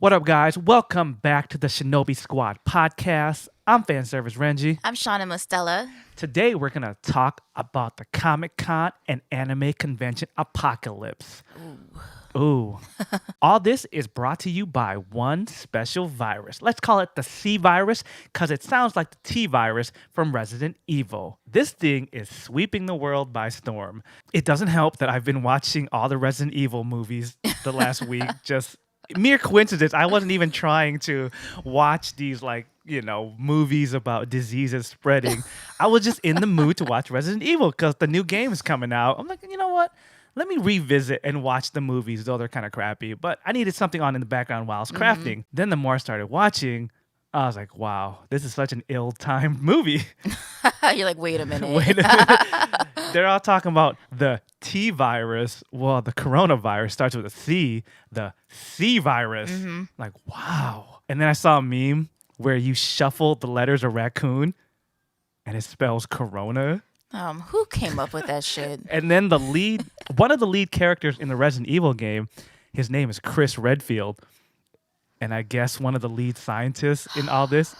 What up, guys? Welcome back to the Shinobi Squad podcast. I'm fan service Renji. I'm Shana Mostella. Today, we're going to talk about the Comic Con and anime convention apocalypse. Ooh. All this is brought to you by one special virus. Let's call it the C virus because it sounds like the T virus from Resident Evil. This thing is sweeping the world by storm. It doesn't help that I've been watching all the Resident Evil movies the last week. Just mere coincidence. I wasn't even trying to watch these movies about diseases spreading. I was just in the mood to watch Resident Evil because the new game is coming out. I'm like, you know what? Let me revisit and watch the movies, though they're kind of crappy. But I needed something on in the background while I was crafting. Then the more I started watching, I was like, wow, this is such an ill-timed movie. You're like, wait a minute. Wait a minute. They're all talking about the T virus. Well, the coronavirus starts with a C, the C virus. Like, wow. And then I saw a meme where you shuffle the letters of raccoon and it spells corona. Who came up with that shit? And then one of the lead characters in the Resident Evil game, his name is Chris Redfield. And I guess one of the lead scientists in all this,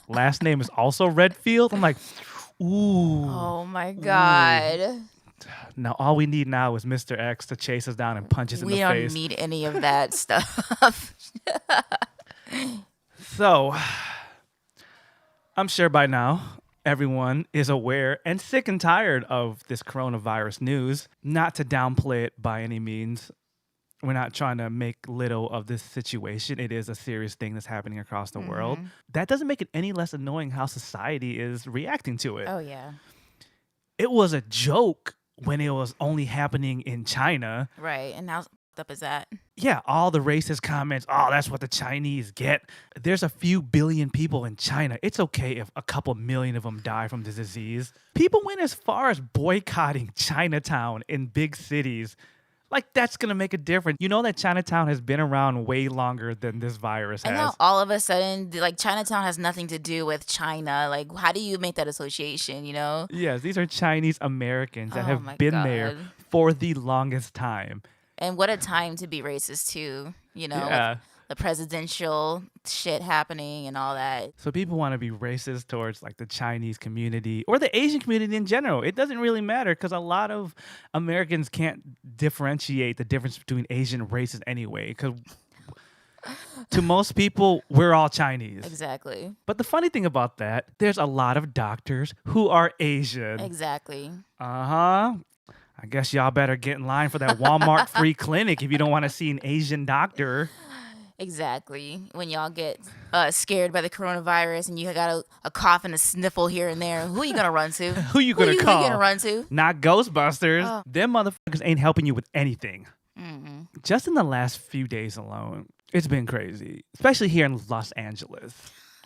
last name is also Redfield. I'm like, ooh. Oh my God. Ooh. Now, all we need now is Mr. X to chase us down and punch us in the face. We don't need any of that stuff. So, I'm sure by now, everyone is aware and sick and tired of this coronavirus news. Not to downplay it by any means. We're not trying to make little of this situation. It is a serious thing that's happening across the world. That doesn't make it any less annoying how society is reacting to it. Oh, yeah. It was a joke when it was only happening in China. Right. And how up is that? Yeah, all the racist comments, oh, that's what the Chinese get. There's a few billion people in China. It's okay if a couple million of them die from the disease. People went as far as boycotting Chinatown in big cities. Like, that's going to make a difference. You know that Chinatown has been around way longer than this virus has. And now all of a sudden, like, Chinatown has nothing to do with China. Like, how do you make that association, you know? Yes, these are Chinese Americans that have been there for the longest time. And what a time to be racist, too, you know? Yeah. Like the presidential shit happening and all that. So people want to be racist towards like the Chinese community or the Asian community in general. It doesn't really matter because a lot of Americans can't differentiate the difference between Asian races anyway. Because to most people, we're all Chinese. Exactly. But the funny thing about that, there's a lot of doctors who are Asian. Exactly. I guess y'all better get in line for that Walmart free clinic if you don't want to see an Asian doctor. Exactly. When y'all get scared by the coronavirus and you got a cough and a sniffle here and there, who are you going to run to? Who you going to call? Who you going to run to? Not Ghostbusters. Them motherfuckers ain't helping you with anything. Just in the last few days alone, it's been crazy, especially here in Los Angeles.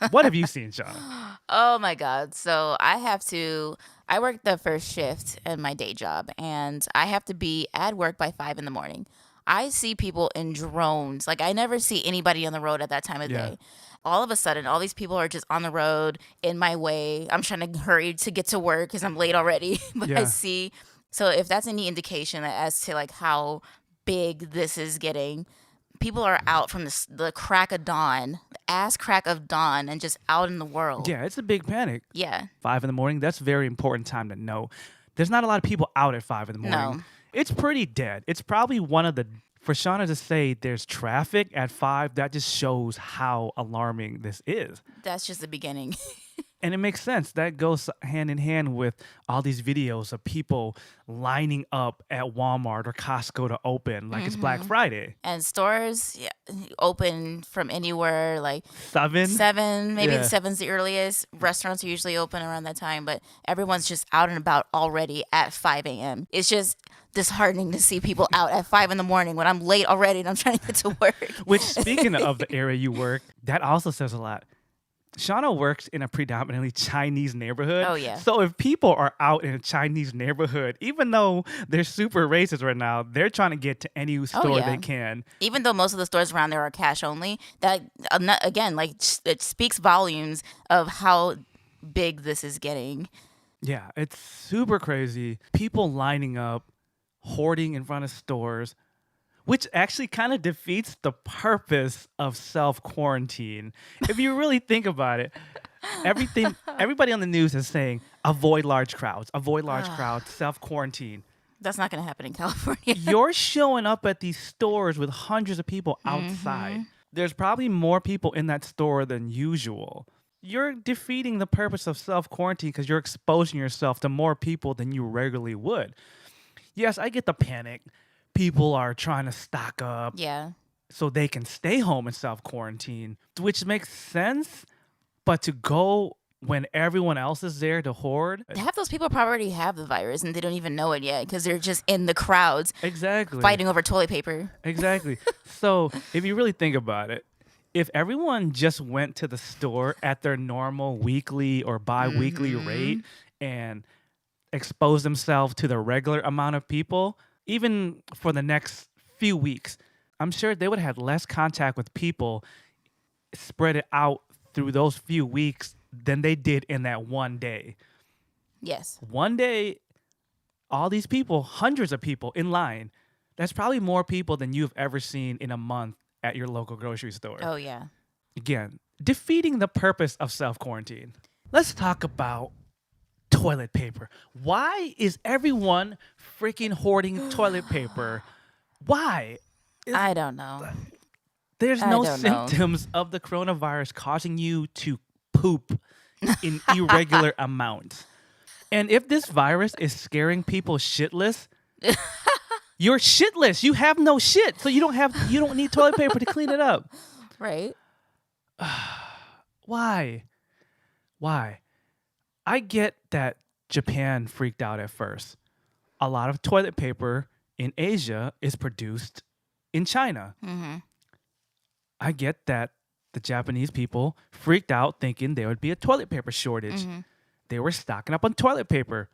What have you seen, Shana? Oh, my God. So I work the first shift in my day job, and I have to be at work by 5 in the morning. I see people in drones. Like, I never see anybody on the road at that time of day. All of a sudden, all these people are just on the road in my way. I'm trying to hurry to get to work because I'm late already. But I see. So if that's any indication as to, like, how big this is getting, people are out from the crack of dawn, the ass crack of dawn, and just out in the world. Yeah, it's a big panic. Yeah. 5 in the morning, that's a very important time to know. There's not a lot of people out at 5 in the morning. No. It's pretty dead. It's probably for Shana to say there's traffic at 5, that just shows how alarming this is. That's just the beginning. And it makes sense. That goes hand in hand with all these videos of people lining up at Walmart or Costco to open like it's Black Friday. And stores open from anywhere, like 7, maybe 7's the earliest. Restaurants are usually open around that time, but everyone's just out and about already at 5 a.m. It's just disheartening to see people out at 5 in the morning when I'm late already and I'm trying to get to work. Which, speaking of the area you work, that also says a lot. Shauna works in a predominantly Chinese neighborhood. Oh, yeah. So if people are out in a Chinese neighborhood, even though they're super racist right now, they're trying to get to any store they can. Even though most of the stores around there are cash only, that, again, like, it speaks volumes of how big this is getting. Yeah, it's super crazy. People lining up, hoarding in front of stores. which actually kind of defeats the purpose of self-quarantine. If you really think about it, everybody on the news is saying avoid large crowds, self-quarantine. That's not going to happen in California. You're showing up at these stores with hundreds of people outside. There's probably more people in that store than usual. You're defeating the purpose of self-quarantine because you're exposing yourself to more people than you regularly would. Yes, I get the panic. People are trying to stock up Yeah. so they can stay home and self-quarantine, which makes sense. But to go when everyone else is there to hoard, Half those people probably already have the virus and they don't even know it yet because they're just in the crowds exactly. fighting over toilet paper. Exactly. So if you really think about it, if everyone just went to the store at their normal weekly or bi-weekly rate and exposed themselves to the regular amount of people, even for the next few weeks, I'm sure they would have had less contact with people spread it out through those few weeks than they did in that one day. Yes. One day, all these people, hundreds of people in line, that's probably more people than you've ever seen in a month at your local grocery store. Oh, yeah. Again, defeating the purpose of self-quarantine. Let's talk about toilet paper. Why is everyone freaking hoarding toilet paper? Why? I don't know. There's I no don't know. symptoms of the coronavirus causing you to poop in irregular amounts. And if this virus is scaring people shitless, you're shitless. You have no shit, so you don't need toilet paper to clean it up. Right? Why? I get that Japan freaked out at first. A lot of toilet paper in Asia is produced in China. I get that the Japanese people freaked out thinking there would be a toilet paper shortage. They were stocking up on toilet paper.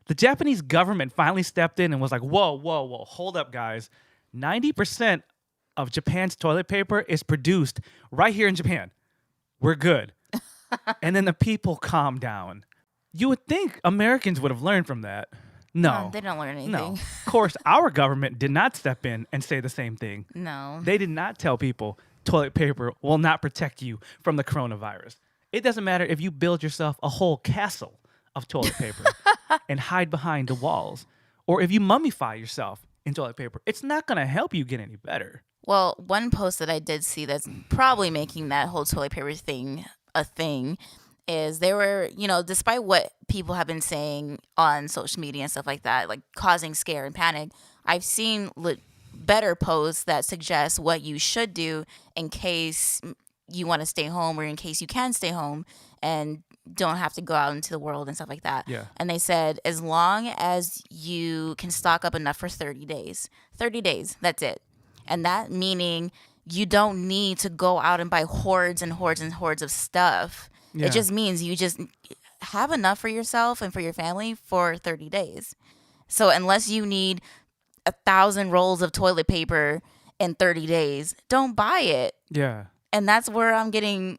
The Japanese government finally stepped in and was like, whoa, hold up, guys. 90% of Japan's toilet paper is produced right here in Japan. We're good. And then the people calmed down. You would think Americans would have learned from that. No. They don't learn anything. No. Of course, our government did not step in and say the same thing. No. They did not tell people toilet paper will not protect you from the coronavirus. It doesn't matter if you build yourself a whole castle of toilet paper and hide behind the walls, or if you mummify yourself in toilet paper. It's not going to help you get any better. Well, one post that I did see that's probably making that whole toilet paper thing a thing is they were, despite what people have been saying on social media and stuff like that, like causing scare and panic, I've seen better posts that suggest what you should do in case you want to stay home or in case you can stay home and don't have to go out into the world and stuff like that. Yeah. And they said, as long as you can stock up enough for 30 days, that's it. And that meaning you don't need to go out and buy hordes and hordes and hordes of stuff. Yeah. It just means you just have enough for yourself and for your family for 30 days. So unless you need 1,000 rolls of toilet paper in 30 days, don't buy it. Yeah. And that's where I'm getting,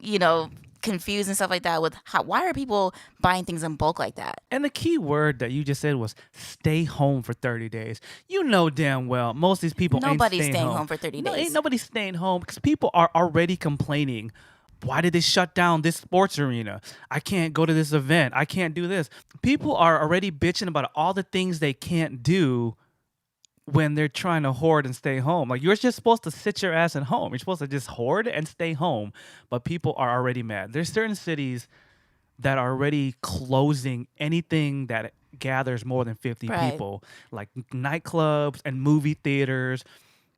confused and stuff like that with why are people buying things in bulk like that? And the key word that you just said was stay home for 30 days. You know damn well most of these people Nobody's ain't staying home. home for 30 No, days. ain't nobody staying home because people are already complaining. Why did they shut down this sports arena? I can't go to this event. I can't do this. People are already bitching about all the things they can't do when they're trying to hoard and stay home. Like, you're just supposed to sit your ass at home. You're supposed to just hoard and stay home. But people are already mad. There's certain cities that are already closing anything that gathers more than 50 Right. people, like nightclubs and movie theaters.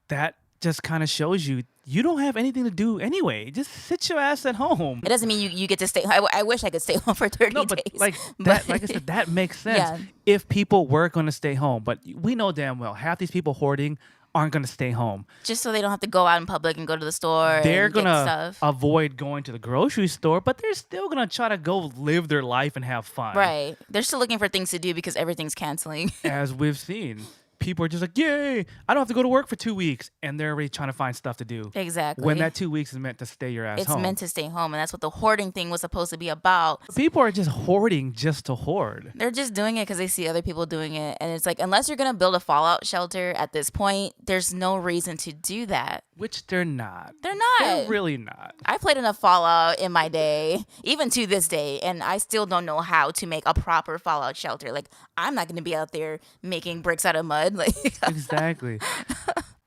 That just kind of shows you don't have anything to do anyway. Just sit your ass at home. It doesn't mean you get to stay. I wish I could stay home for 30 No, but days. like that, like I said, that makes sense Yeah. if people were going to stay home. But we know damn well half these people hoarding aren't going to stay home. Just so they don't have to go out in public and go to the store They're and get going to stuff. avoid going to the grocery store, but they're still going to try to go live their life and have fun. Right. They're still looking for things to do because everything's canceling. As we've seen, people are just like, yay, I don't have to go to work for 2 weeks. And they're already trying to find stuff to do. Exactly. When that 2 weeks is meant to stay your ass It's home. meant to stay home, and that's what the hoarding thing was supposed to be about. People are just hoarding just to hoard. They're just doing it because they see other people doing it. And it's like, unless you're going to build a fallout shelter at this point, there's no reason to do that. Which they're not. They're not. They're really not. I played enough Fallout in my day, even to this day, and I still don't know how to make a proper Fallout shelter. Like, I'm not going to be out there making bricks out of mud. Like, Exactly.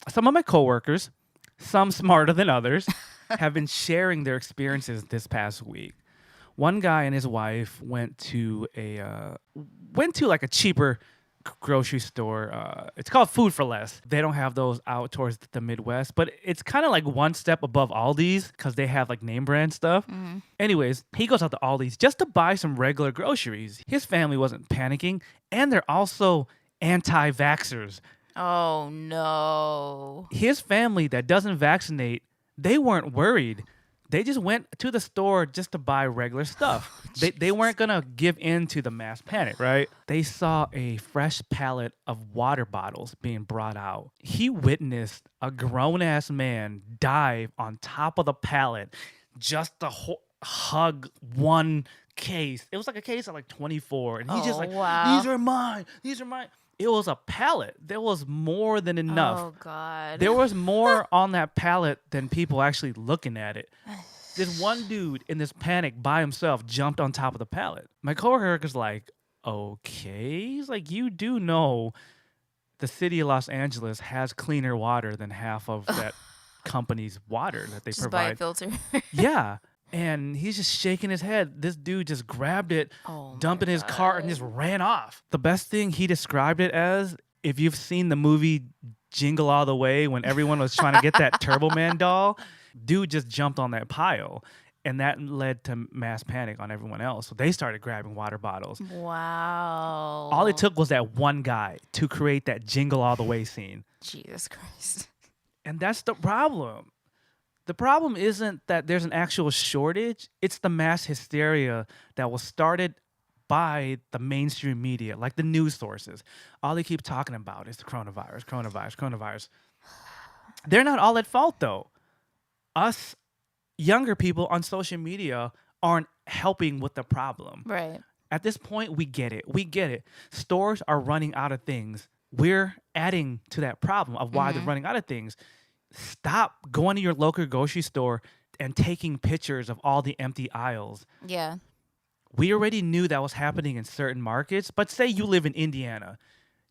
Some of my coworkers, some smarter than others, have been sharing their experiences this past week. One guy and his wife went to like a cheaper grocery store. It's called Food for Less. They don't have those out towards the Midwest, but it's kind of like one step above Aldi's because they have like name brand stuff. Mm-hmm. Anyways, he goes out to Aldi's just to buy some regular groceries. His family wasn't panicking, and they're also anti-vaxxers. oh no. His family that doesn't vaccinate, they weren't worried. They just went to the store just to buy regular stuff. They weren't going to give in to the mass panic, right? They saw a fresh pallet of water bottles being brought out. He witnessed a grown-ass man dive on top of the pallet just to hug one case. It was like a case of like 24. And he's just like, wow. these are mine. These are mine. It was a pallet. There was more than enough. Oh, God. There was more on that pallet than people actually looking at it. This one dude in this panic by himself jumped on top of the pallet. My coworker was like, okay. He's like, you do know the city of Los Angeles has cleaner water than half of that company's water that they Just buy a provide. filter. Yeah. And he's just shaking his head. This dude just grabbed it, Oh, dumped it in my his cart, and God. just ran off. The best thing he described it as, if you've seen the movie Jingle All the Way when everyone was trying to get that Turbo Man doll, dude just jumped on that pile. And that led to mass panic on everyone else. So they started grabbing water bottles. Wow. All it took was that one guy to create that Jingle All the Way scene. Jesus Christ. And that's the problem. The problem isn't that there's an actual shortage. It's the mass hysteria that was started by the mainstream media, like the news sources. All they keep talking about is the coronavirus. They're not all at fault, though. Us younger people on social media aren't helping with the problem. Right. At this point, we get it. Stores are running out of things. We're adding to that problem of why they're running out of things. Stop going to your local grocery store and taking pictures of all the empty aisles. Yeah. We already knew that was happening in certain markets, but say you live in Indiana.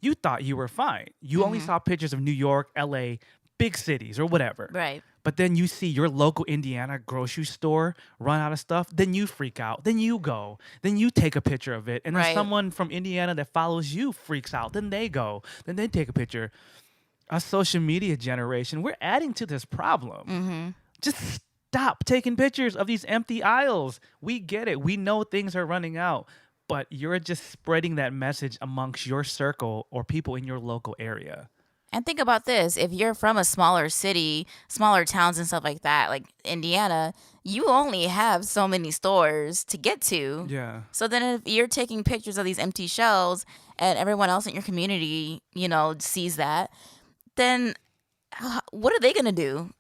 You thought you were fine. You only saw pictures of New York, LA, big cities or whatever. Right. But then you see your local Indiana grocery store run out of stuff, then you freak out. Then you go. Then you take a picture of it. And then Right. someone from Indiana that follows you freaks out. Then they go. Then they take a picture. Our social media generation, we're adding to this problem. Just stop taking pictures of these empty aisles. We get it. We know things are running out. But you're just spreading that message amongst your circle or people in your local area. And think about this. If you're from a smaller city, smaller towns and stuff like that, like Indiana, you only have so many stores to get to. Yeah. So then if you're taking pictures of these empty shelves and everyone else in your community, sees that, then what are they going to do?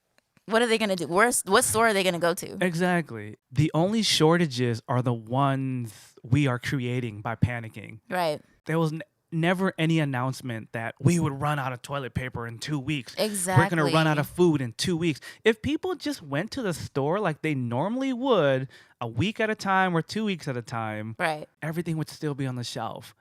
What are they going to do? What store are they going to go to? Exactly. The only shortages are the ones we are creating by panicking. Right. There was never any announcement that we would run out of toilet paper in 2 weeks. Exactly. We're going to run out of food in 2 weeks. If people just went to the store like they normally would, a week at a time or 2 weeks at a time, Right. everything would still be on the shelf.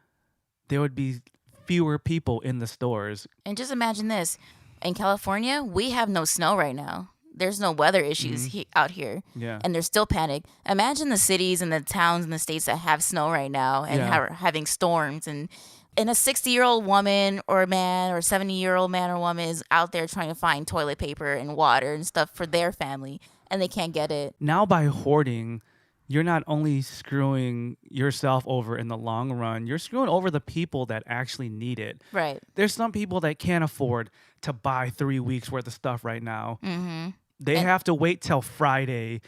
There would be fewer people in the stores. And just imagine this. In California, we have no snow right now. There's no weather issues out here. Yeah. And there's still panic. Imagine the cities and the towns and the states that have snow right now and Yeah. are having storms. And a 60-year-old woman or man or 70-year-old man or woman is out there trying to find toilet paper and water and stuff for their family, and they can't get it. Now by hoarding, you're not only screwing yourself over in the long run, you're screwing over the people that actually need it. Right. There's some people that can't afford to buy 3 weeks worth of stuff right now. They have to wait till Friday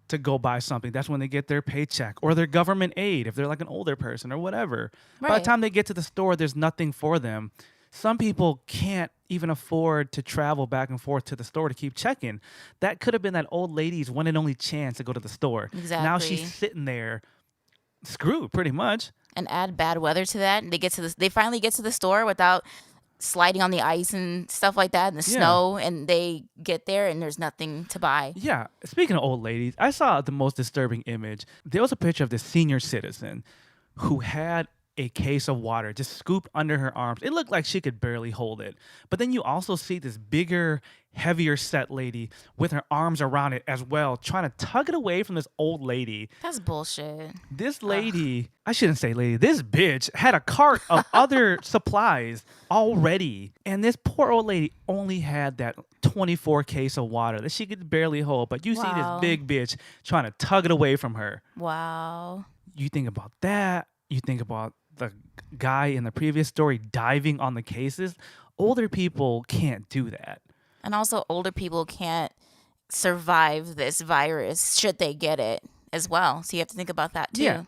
to go buy something. That's when they get their paycheck or their government aid if they're like an older person or whatever. By the Right. time they get to the store, there's nothing for them. Some people can't even afford to travel back and forth to the store to keep checking. That could have been that old lady's one and only chance to go to the store. Now she's Exactly. sitting there screwed pretty much. And add bad weather to that, and they finally get to the store without sliding on the ice and stuff like that and the Yeah. snow, and they get there and there's nothing to buy. Yeah. Speaking of old ladies, I saw the most disturbing image. There was a picture of this senior citizen who had a case of water just scooped under her arms. It looked like she could barely hold it. But then you also see this bigger, heavier set lady with her arms around it as well, trying to tug it away from this old lady. That's bullshit. This lady, I shouldn't say lady, this bitch had a cart of other supplies already. And this poor old lady only had that 24 case of water that she could barely hold. But you see this Wow. big bitch trying to tug it away from her. Wow. You think about that. You think about the guy in the previous story diving on the cases. Older people can't do that. And also, older people can't survive this virus should they get it as well. So you have to think about that too. Yeah.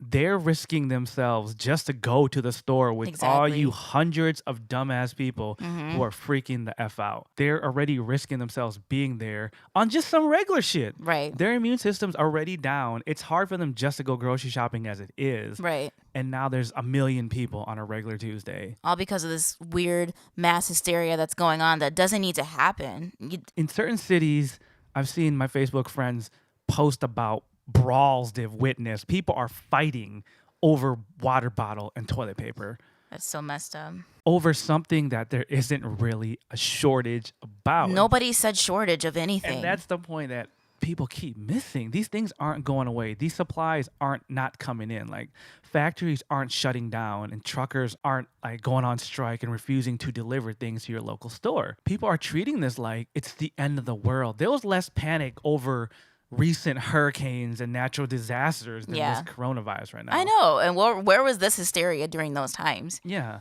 They're risking themselves just to go to the store with all you Exactly. hundreds of dumbass people who are freaking the F out. They're already risking themselves being there on just some regular shit. Right. Their immune system's already down. It's hard for them just to go grocery shopping as it is. Right. And now there's a million people on a regular Tuesday. All because of this weird mass hysteria that's going on that doesn't need to happen. In certain cities, I've seen my Facebook friends post about brawls they've witnessed. People are fighting over water bottle and toilet paper That's so messed up. over something that there isn't really a shortage about. Nobody said shortage of anything. And that's the point that people keep missing. These things aren't going away. These supplies aren't not coming in. Like factories aren't shutting down and truckers aren't like going on strike and refusing to deliver things to your local store. People are treating this like it's the end of the world. There was less panic over recent hurricanes and natural disasters than Yeah. this coronavirus right now. I know. And where was this hysteria during those times? Yeah.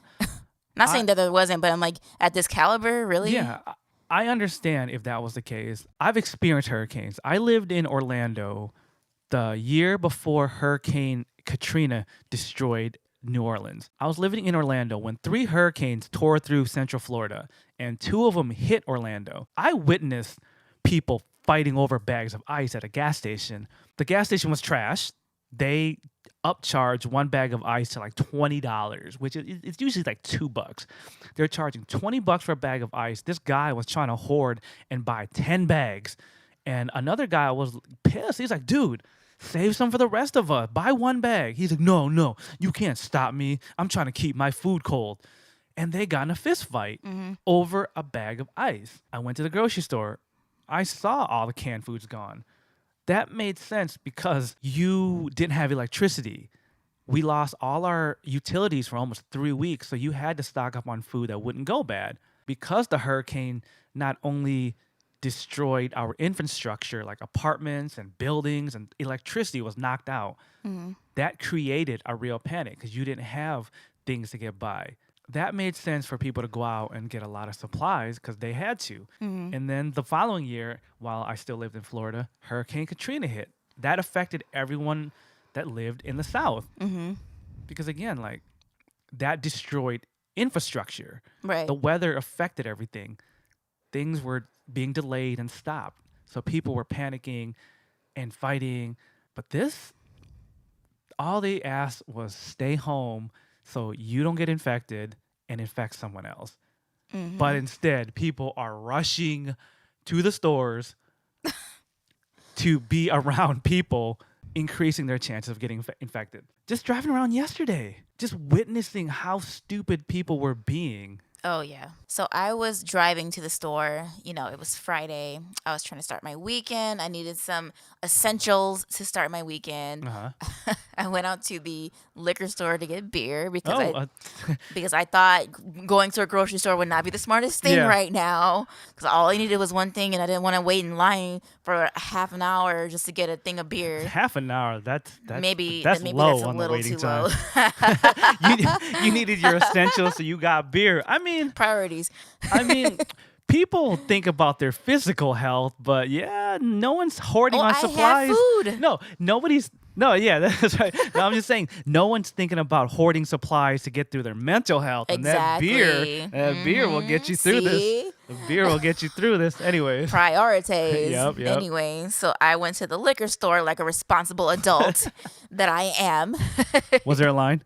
Not saying that there wasn't, but I'm like, at this caliber, really? Yeah. I understand if that was the case. I've experienced hurricanes. I lived in Orlando the year before Hurricane Katrina destroyed New Orleans. I was living in Orlando when 3 hurricanes tore through Central Florida and 2 of them hit Orlando. I witnessed people fighting over bags of ice at a gas station. The gas station was trashed. They upcharge one bag of ice to like $20, which is it's usually like $2. They're charging $20 for a bag of ice. This guy was trying to hoard and buy 10 bags. And another guy was pissed. He's like, dude, save some for the rest of us. Buy 1 bag. He's like, no, you can't stop me. I'm trying to keep my food cold. And they got in a fist fight over a bag of ice. I went to the grocery store. I saw all the canned foods gone. That made sense because you didn't have electricity. We lost all our utilities for almost 3 weeks, so you had to stock up on food that wouldn't go bad. Because the hurricane not only destroyed our infrastructure, like apartments and buildings, and electricity was knocked out, that created a real panic because you didn't have things to get by. That made sense for people to go out and get a lot of supplies because they had to. And then the following year, while I still lived in Florida, Hurricane Katrina hit. That affected everyone that lived in the South. Because again, like that destroyed infrastructure. Right. The weather affected everything. Things were being delayed and stopped. So people were panicking and fighting. But this, all they asked was stay home so you don't get infected and infect someone else. But instead, people are rushing to the stores to be around people, increasing their chances of getting infected. Just driving around yesterday, just witnessing how stupid people were being. Oh, yeah. So I was driving to the store. You know, it was Friday. I was trying to start my weekend. I needed some essentials to start my weekend. I went out to the liquor store to get beer because because I thought going to a grocery store would not be the smartest thing Yeah. right now. Because all I needed was one thing, and I didn't want to wait in line for a half an hour just to get a thing of beer. Half an hour, that's Maybe low that's a on the little waiting too time. low. you needed your essentials, so you got beer. I mean, Priorities. people think about their physical health, but yeah, no one's hoarding on I have supplies. food. No, nobody's No, yeah, that's right. No, I'm just saying, no one's thinking about hoarding supplies to get through their mental health, and Exactly. that beer will get you through this. See? The beer will get you through this, anyways. Priorities. Yep. Anyway, so I went to the liquor store like a responsible adult that I am. Was there a line?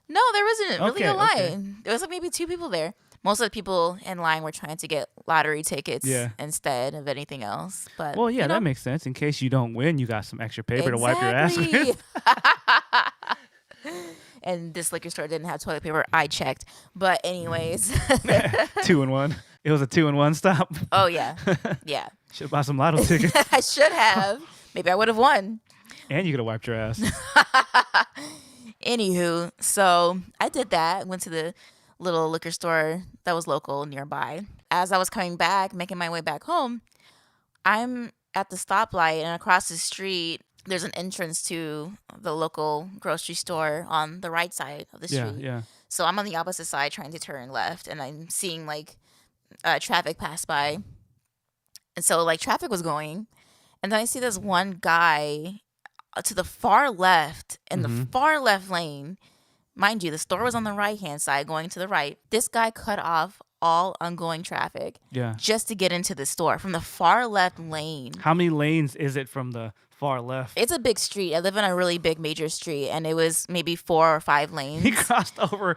No, there wasn't really Okay, a line. okay. There was like maybe 2 people there. Most of the people in line were trying to get lottery tickets Yeah. instead of anything else. But Well, yeah, you know, that makes sense. In case you don't win, you got some extra paper to wipe your ass with. exactly. And this liquor store didn't have toilet paper. I checked. But anyways. 2-in-1. It was a 2-in-1 stop. Oh yeah. Yeah. Should buy some lotto tickets, I should have. Maybe I would have won. and you could have wiped your ass. Anywho, so I did that. Went to the little liquor store that was local nearby. As I was coming back, making my way back home, I'm at the stoplight, and across the street, there's an entrance to the local grocery store on the right side of the Yeah, street. yeah. So I'm on the opposite side trying to turn left, and I'm seeing like traffic pass by. And so like traffic was going, and then I see this one guy to the far left in the far left lane. Mind you, the store was on the right hand side going to the right. This guy cut off all ongoing traffic Yeah. just to get into the store from the far left lane. How many lanes is it from the far left? It's a big street. I live in a really big major street, and it was maybe 4 or 5 lanes. He crossed over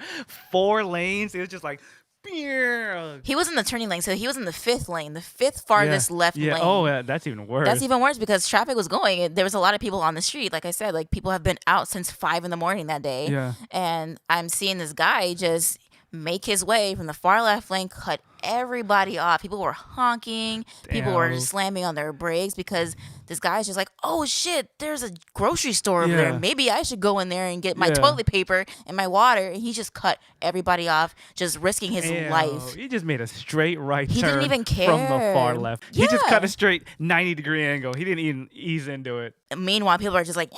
4 lanes. It was just like, beer. He was in the turning lane, so he was in the 5th lane, the 5th farthest left Yeah. lane. Oh, yeah, that's even worse. That's even worse because traffic was going. There was a lot of people on the street. Like I said, like people have been out since 5 in the morning that day. Yeah. And I'm seeing this guy just make his way from the far left lane, cut everybody off. People were honking. People were Damn. slamming on their brakes because this guy's just like, oh shit, there's a grocery store over Yeah. there. Maybe I should go in there and get my Yeah. toilet paper and my water. And he just cut everybody off, just risking his Ew, life. He just made a straight right He turn didn't even from the far care. left. He just Yeah. cut a straight 90-degree angle. He didn't even ease into it. Meanwhile, people are just like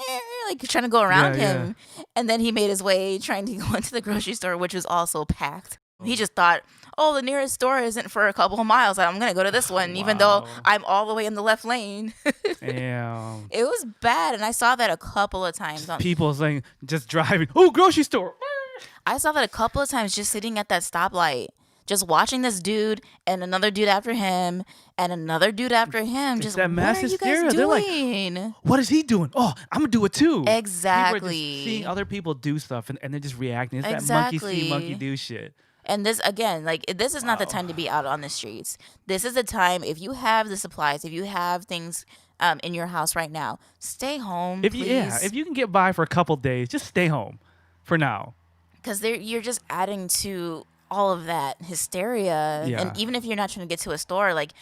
trying to go around Yeah, him. And then he made his way trying to go into the grocery store, which was also packed. He just thought, oh, the nearest store isn't for a couple of miles. I'm going to go to this one, even though Wow. I'm all the way in the left lane. Damn. It was bad. And I saw that a couple of times. People saying, just driving. Oh, grocery store. I saw that a couple of times just sitting at that stoplight, just watching this dude and another dude after him and another dude after him. Just that mass what are you hysteria. guys They're like, doing? What is he doing? Oh, I'm going to do it too. People are Exactly. just seeing other people do stuff and they're just reacting. It's that monkey see, monkey do shit. And this, again, like, this is not the Wow. time to be out on the streets. This is the time, if you have the supplies, if you have things in your house right now, stay home, If please. if you can get by for a couple days, just stay home for now. Because you're just adding to all of that hysteria. Yeah. And even if you're not trying to get to a store, like,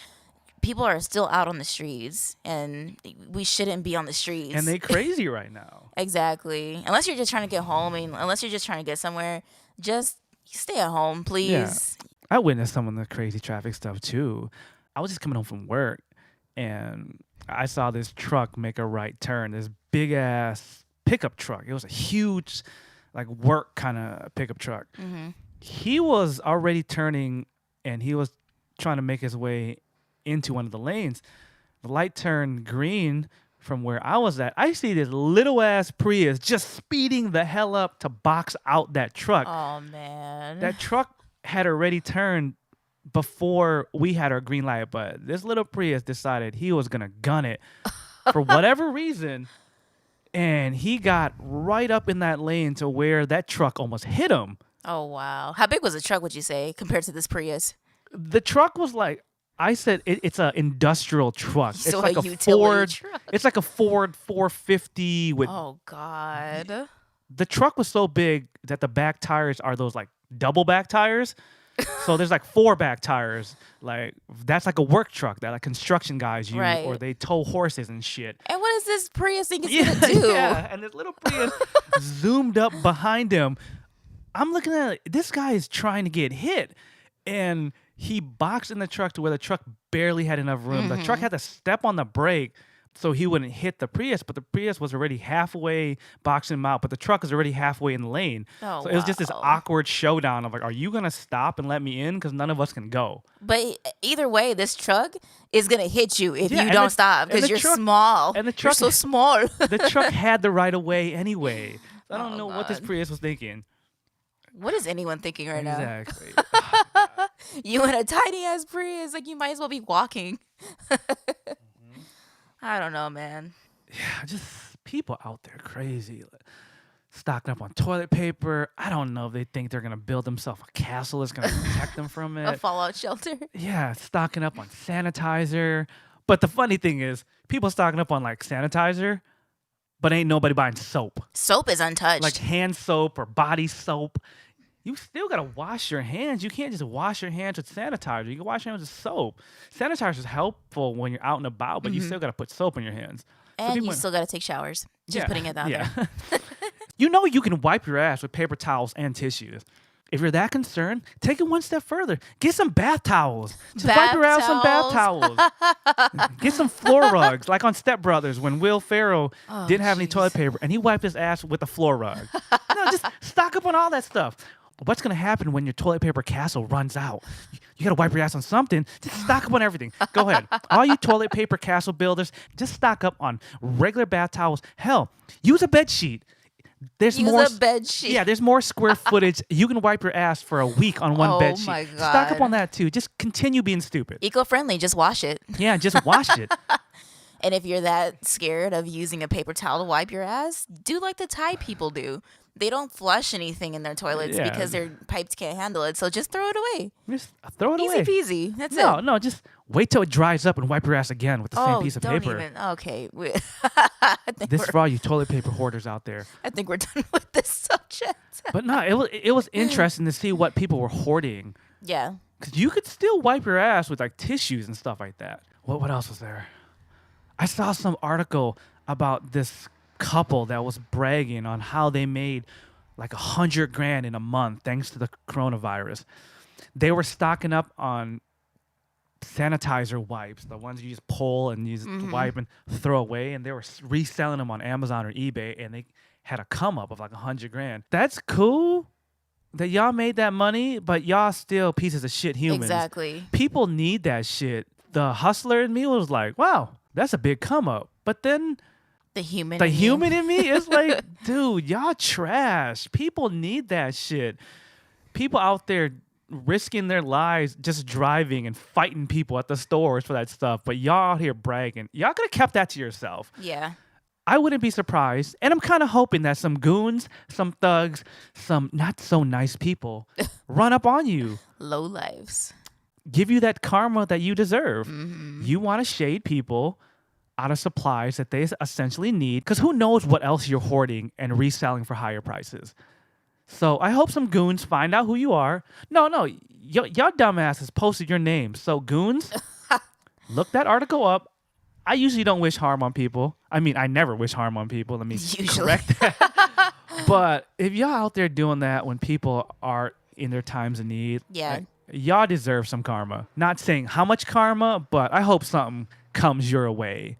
people are still out on the streets, and we shouldn't be on the streets. And they crazy right now. Exactly. Unless you're just trying to get home, unless you're just trying to get somewhere, just stay at home, please. Yeah. I witnessed some of the crazy traffic stuff too. I was just coming home from work and I saw this truck make a right turn, this big ass pickup truck. It was a huge, like, work kind of pickup truck. Mm-hmm. He was already turning and he was trying to make his way into one of the lanes. The light turned green from where I was at. I see this little ass Prius just speeding the hell up to box out that truck. Oh, man. That truck had already turned before we had our green light, but this little Prius decided he was going to gun it for whatever reason. And he got right up in that lane to where that truck almost hit him. Oh, wow. How big was the truck, would you say, compared to this Prius? The truck was like, I said it's an industrial truck. So it's like a a utility Ford. truck. It's like a Ford 450 with Oh, God. the truck was so big that the back tires are those like double back tires. So there's like 4 back tires. Like that's like a work truck that like construction guys use, Right. or they tow horses and shit. And what is this Prius think it's going to do? Yeah. And this little Prius zoomed up behind him. I'm looking at it. This guy is trying to get hit, and he boxed in the truck to where the truck barely had enough room. The truck had to step on the brake, so he wouldn't hit the Prius, but the Prius was already halfway boxing him out, but the truck is already halfway in the lane. Oh, So it was just this wow. awkward showdown of like, are you going to stop and let me in? Because none of us can go. But either way, this truck is going to hit you if Yeah, you and don't the- stop and because the you're truck- small. and the You're truck- so small. The truck had the right of way anyway. I don't Oh, know what this God. Prius was thinking. What is anyone thinking right now? Exactly. You in a tiny ass Prius, like you might as well be walking. I don't know, man. Yeah, just people out there crazy. Like, stocking up on toilet paper. I don't know if they think they're going to build themselves a castle that's going to protect them from A it. fallout shelter. Yeah, stocking up on sanitizer. But the funny thing is, people stocking up on like sanitizer, but ain't nobody buying soap. Soap is untouched. Like hand soap or body soap. You still gotta wash your hands. You can't just wash your hands with sanitizer. You can wash your hands with soap. Sanitizer is helpful when you're out and about, but you still gotta put soap in your hands. So and people- you still got to take showers. Just putting it out there. You know you can wipe your ass with paper towels and tissues. If you're that concerned, take it one step further. Get some bath towels. Just wipe your ass with some bath towels. Get some floor rugs, like on Step Brothers when Will Ferrell didn't have any toilet paper and he wiped his ass with a floor rug. No, just stock up on all that stuff. What's going to happen when your toilet paper castle runs out? You got to wipe your ass on something. Just stock up on everything. Go ahead. All you toilet paper castle builders, just stock up on regular bath towels. Hell, use a bed sheet. There's Use more a bed sheet. Yeah, there's more square footage. You can wipe your ass for a week on one bed sheet. Oh, my Stock up God. on that too. Just continue being stupid. Eco-friendly. Just wash it. Yeah, just wash it. And if you're that scared of using a paper towel to wipe your ass, do like the Thai people do. They don't flush anything in their toilets Yeah. because their pipes can't handle it. So just throw it away. Just throw it Easy away. peasy. That's No, it. no, just wait till it dries up and wipe your ass again with the same piece of don't paper. even. Okay. This for all you toilet paper hoarders out there. I think we're done with this subject. But no, it was interesting to see what people were hoarding. Yeah. Because you could still wipe your ass with like tissues and stuff like that. What else was there? I saw some article about this couple that was bragging on how they made like $100,000 in a month thanks to the coronavirus. They were stocking up on sanitizer wipes, the ones you just pull and you just wipe and throw away, and they were reselling them on Amazon or eBay, and they had a come up of like $100,000. That's cool that y'all made that money, but y'all still pieces of shit humans. Exactly. People need that shit. The hustler in me was like, wow, that's a big come up. But then The human. the in you. human in me is like, dude, y'all trash. People need that shit. People out there risking their lives just driving and fighting people at the stores for that stuff, but y'all out here bragging. Y'all could have kept that to yourself. Yeah. I wouldn't be surprised, and I'm kind of hoping that some goons, some thugs, some not so nice people run up on you, Low lives. give you that karma that you deserve. You want to shade people out of supplies that they essentially need, because who knows what else you're hoarding and reselling for higher prices. So I hope some goons find out who you are. No, y'all dumbasses posted your name. So goons, look that article up. I usually don't wish harm on people. I mean, I never wish harm on people. Let me Usually. correct that. But if y'all out there doing that when people are in their times of need, Yeah. y'all deserve some karma. Not saying how much karma, but I hope something comes your way.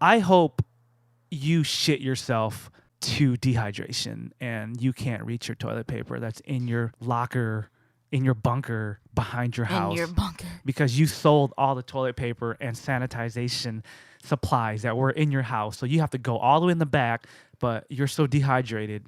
I hope you shit yourself to dehydration and you can't reach your toilet paper that's in your locker, in your bunker behind your house. In your bunker. Because you sold all the toilet paper and sanitization supplies that were in your house. So you have to go all the way in the back, but you're so dehydrated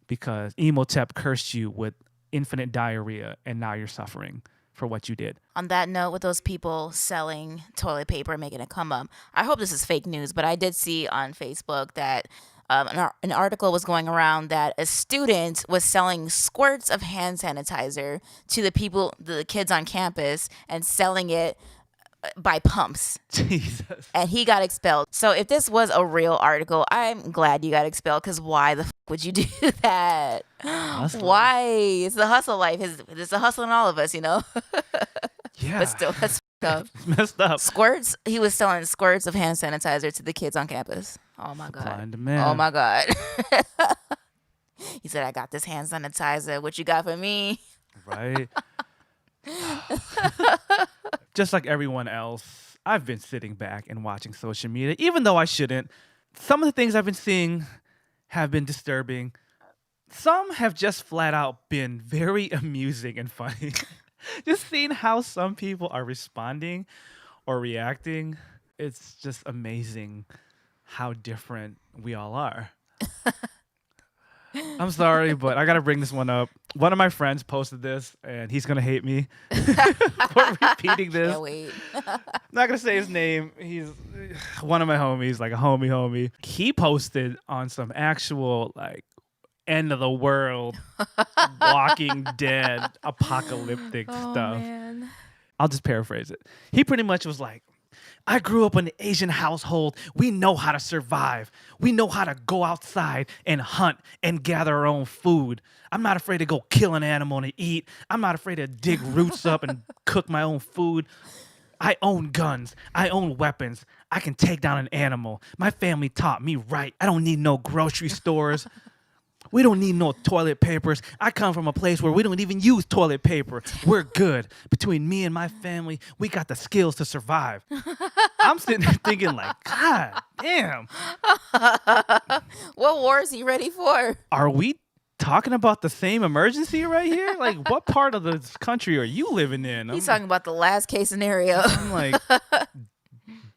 because Emotep cursed you with infinite diarrhea and now you're suffering for what you did. On that note, with those people selling toilet paper and making it come up, I hope this is fake news, but I did see on Facebook that an article was going around that a student was selling squirts of hand sanitizer to the kids on campus, and selling it by pumps. Jesus. And he got expelled. So if this was a real article, I'm glad you got expelled, because why the would you do that? Hustling. Why? It's the hustle life. It's a hustle in all of us, you know? Yeah. But still, that's up. It's messed up. Squirts. He was selling squirts of hand sanitizer to the kids on campus. Oh my Supply god. and demand. Oh my god. He said, "I got this hand sanitizer. What you got for me?" Right. Just like everyone else, I've been sitting back and watching social media, even though I shouldn't. Some of the things I've been seeing have been disturbing. Some have just flat out been very amusing and funny. Just seeing how some people are responding or reacting, it's just amazing how different we all are. I'm sorry, but I gotta bring this one up. One of my friends posted this, and he's gonna hate me for repeating this. Can't wait. I'm not gonna say his name. He's one of my homies, like a homie. He posted on some actual like end of the world, Walking Dead, apocalyptic stuff. Man. I'll just paraphrase it. He pretty much was like, I grew up in an Asian household. We know how to survive. We know how to go outside and hunt and gather our own food. I'm not afraid to go kill an animal to eat. I'm not afraid to dig roots up and cook my own food. I own guns. I own weapons. I can take down an animal. My family taught me right. I don't need no grocery stores. We don't need no toilet papers. I come from a place where we don't even use toilet paper. We're good. Between me and my family, we got the skills to survive. I'm sitting there thinking like, God damn. What war is he ready for? Are we talking about the same emergency right here? Like, what part of the country are you living in? He's talking about the last case scenario. I'm like,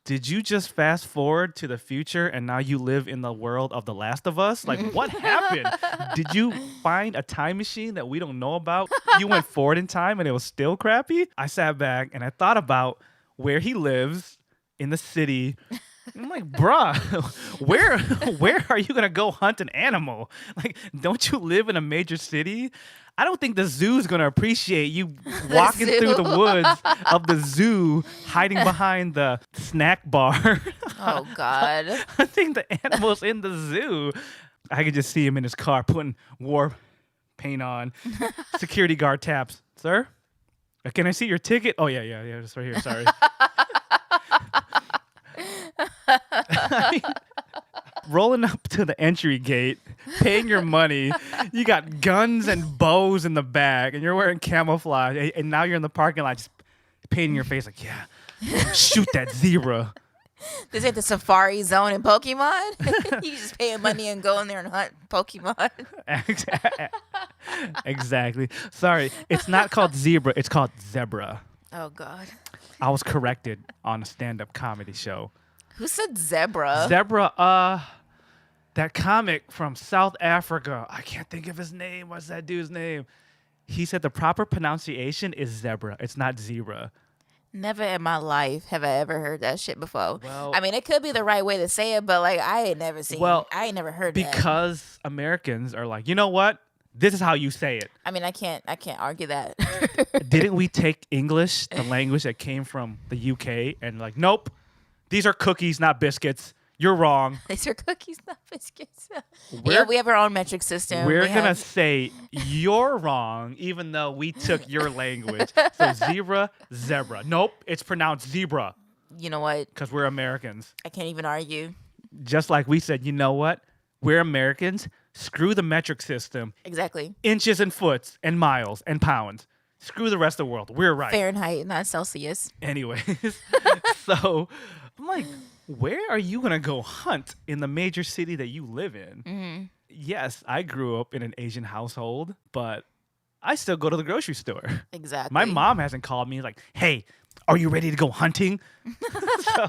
did you just fast forward to the future and now you live in the world of The Last of Us? Like, what happened? Did you find a time machine that we don't know about? You went forward in time and it was still crappy? I sat back and I thought about where he lives in the city. I'm like, bruh, where are you going to go hunt an animal? Like, don't you live in a major city? I don't think the zoo's going to appreciate you walking through the woods of the zoo, hiding behind the snack bar. Oh, God. I think the animals in the zoo, I could just see him in his car putting war paint on. Security guard taps. Sir, can I see your ticket? Oh, yeah, it's right here. Sorry. I mean, rolling up to the entry gate, paying your money, you got guns and bows in the bag, and you're wearing camouflage, and now you're in the parking lot just painting your face like, yeah, shoot that zebra. This ain't the safari zone in Pokemon. You just paying money and go in there and hunt Pokemon. Exactly. Sorry, it's not called zebra, it's called zebra. Oh, God. I was corrected on a stand-up comedy show. Who said zebra? Zebra, that comic from South Africa. I can't think of his name. What's that dude's name? He said the proper pronunciation is zebra. It's not zebra. Never in my life have I ever heard that shit before. Well, I mean, it could be the right way to say it, but like I ain't never seen it. I ain't never heard that. Because Americans are like, you know what? This is how you say it. I mean, I can't argue that. Didn't we take English, the language that came from the UK, and like, nope, these are cookies, not biscuits. You're wrong. These are cookies, not biscuits. Yeah, we have our own metric system. We're going to say you're wrong, even though we took your language. So zebra. Nope, it's pronounced zebra. You know what? Because we're Americans. I can't even argue. Just like we said, you know what? We're Americans. Screw the metric system. Exactly. Inches and foots and miles and pounds. Screw the rest of the world. We're right. Fahrenheit, not Celsius. Anyways, so I'm like, where are you going to go hunt in the major city that you live in? Mm-hmm. Yes, I grew up in an Asian household, but I still go to the grocery store. Exactly. My mom hasn't called me like, hey, are you ready to go hunting? So,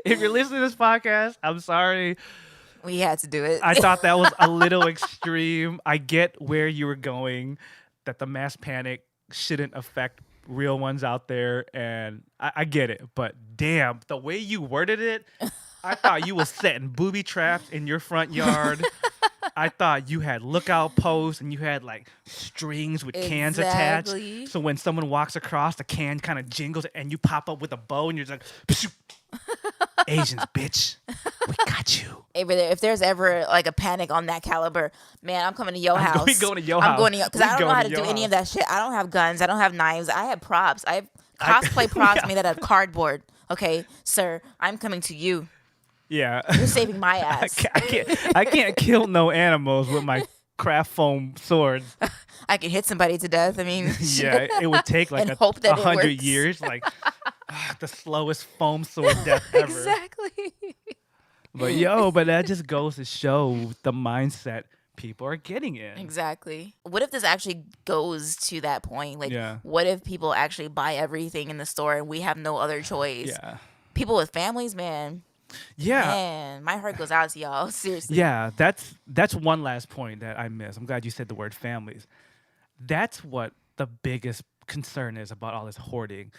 if you're listening to this podcast, I'm sorry. We had to do it. I thought that was a little extreme. I get where you were going, that the mass panic shouldn't affect real ones out there, and I get it. But damn, the way you worded it, I thought you was setting booby traps in your front yard. I thought you had lookout posts and you had like strings with cans attached. So when someone walks across, the can kind of jingles and you pop up with a bow and you're just like, Asians, bitch, we got you. If there's ever like a panic on that caliber, man, I'm coming to your house. We going to your house. I'm going to because I don't know how to do any of that shit. I don't have guns. I don't have knives. I have props. I have cosplay props made out of cardboard. Okay, sir, I'm coming to you. Yeah. You're saving my ass. I can't kill no animals with my craft foam swords. I can hit somebody to death. I mean, yeah, it would take like 100 years. Like, The slowest foam sword death ever. Exactly. But that just goes to show the mindset people are getting in. Exactly. What if this actually goes to that point? Like, Yeah. what if people actually buy everything in the store and we have no other choice? Yeah. People with families, man. Yeah. Man, my heart goes out to y'all. Seriously. Yeah, that's one last point that I missed. I'm glad you said the word families. That's what the biggest concern is about all this hoarding.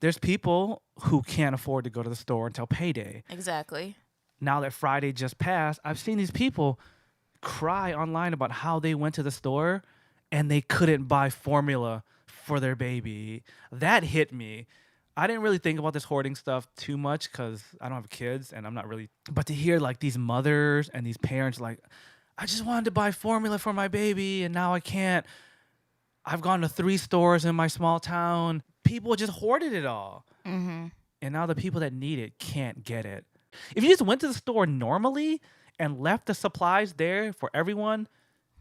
There's people who can't afford to go to the store until payday. Exactly. Now that Friday just passed, I've seen these people cry online about how they went to the store and they couldn't buy formula for their baby. That hit me. I didn't really think about this hoarding stuff too much because I don't have kids and I'm not really. But to hear like these mothers and these parents like, I just wanted to buy formula for my baby and now I can't. I've gone to 3 stores in my small town. People just hoarded it all. Mm-hmm. And now the people that need it can't get it. If you just went to the store normally and left the supplies there for everyone,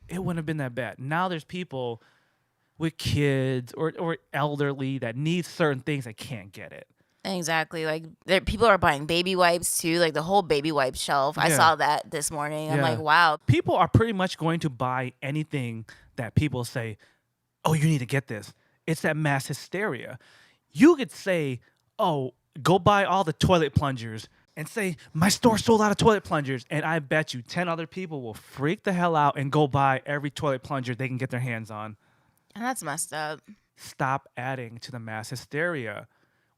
it wouldn't have been that bad. Now there's people with kids or elderly that need certain things that can't get it. Exactly. Like, people are buying baby wipes too, like the whole baby wipe shelf. I Yeah. saw that this morning. I'm Yeah. like, wow. People are pretty much going to buy anything that people say, oh, you need to get this. It's that mass hysteria. You could say, oh, go buy all the toilet plungers and say, my store sold out of toilet plungers. And I bet you 10 other people will freak the hell out and go buy every toilet plunger they can get their hands on. And that's messed up. Stop adding to the mass hysteria.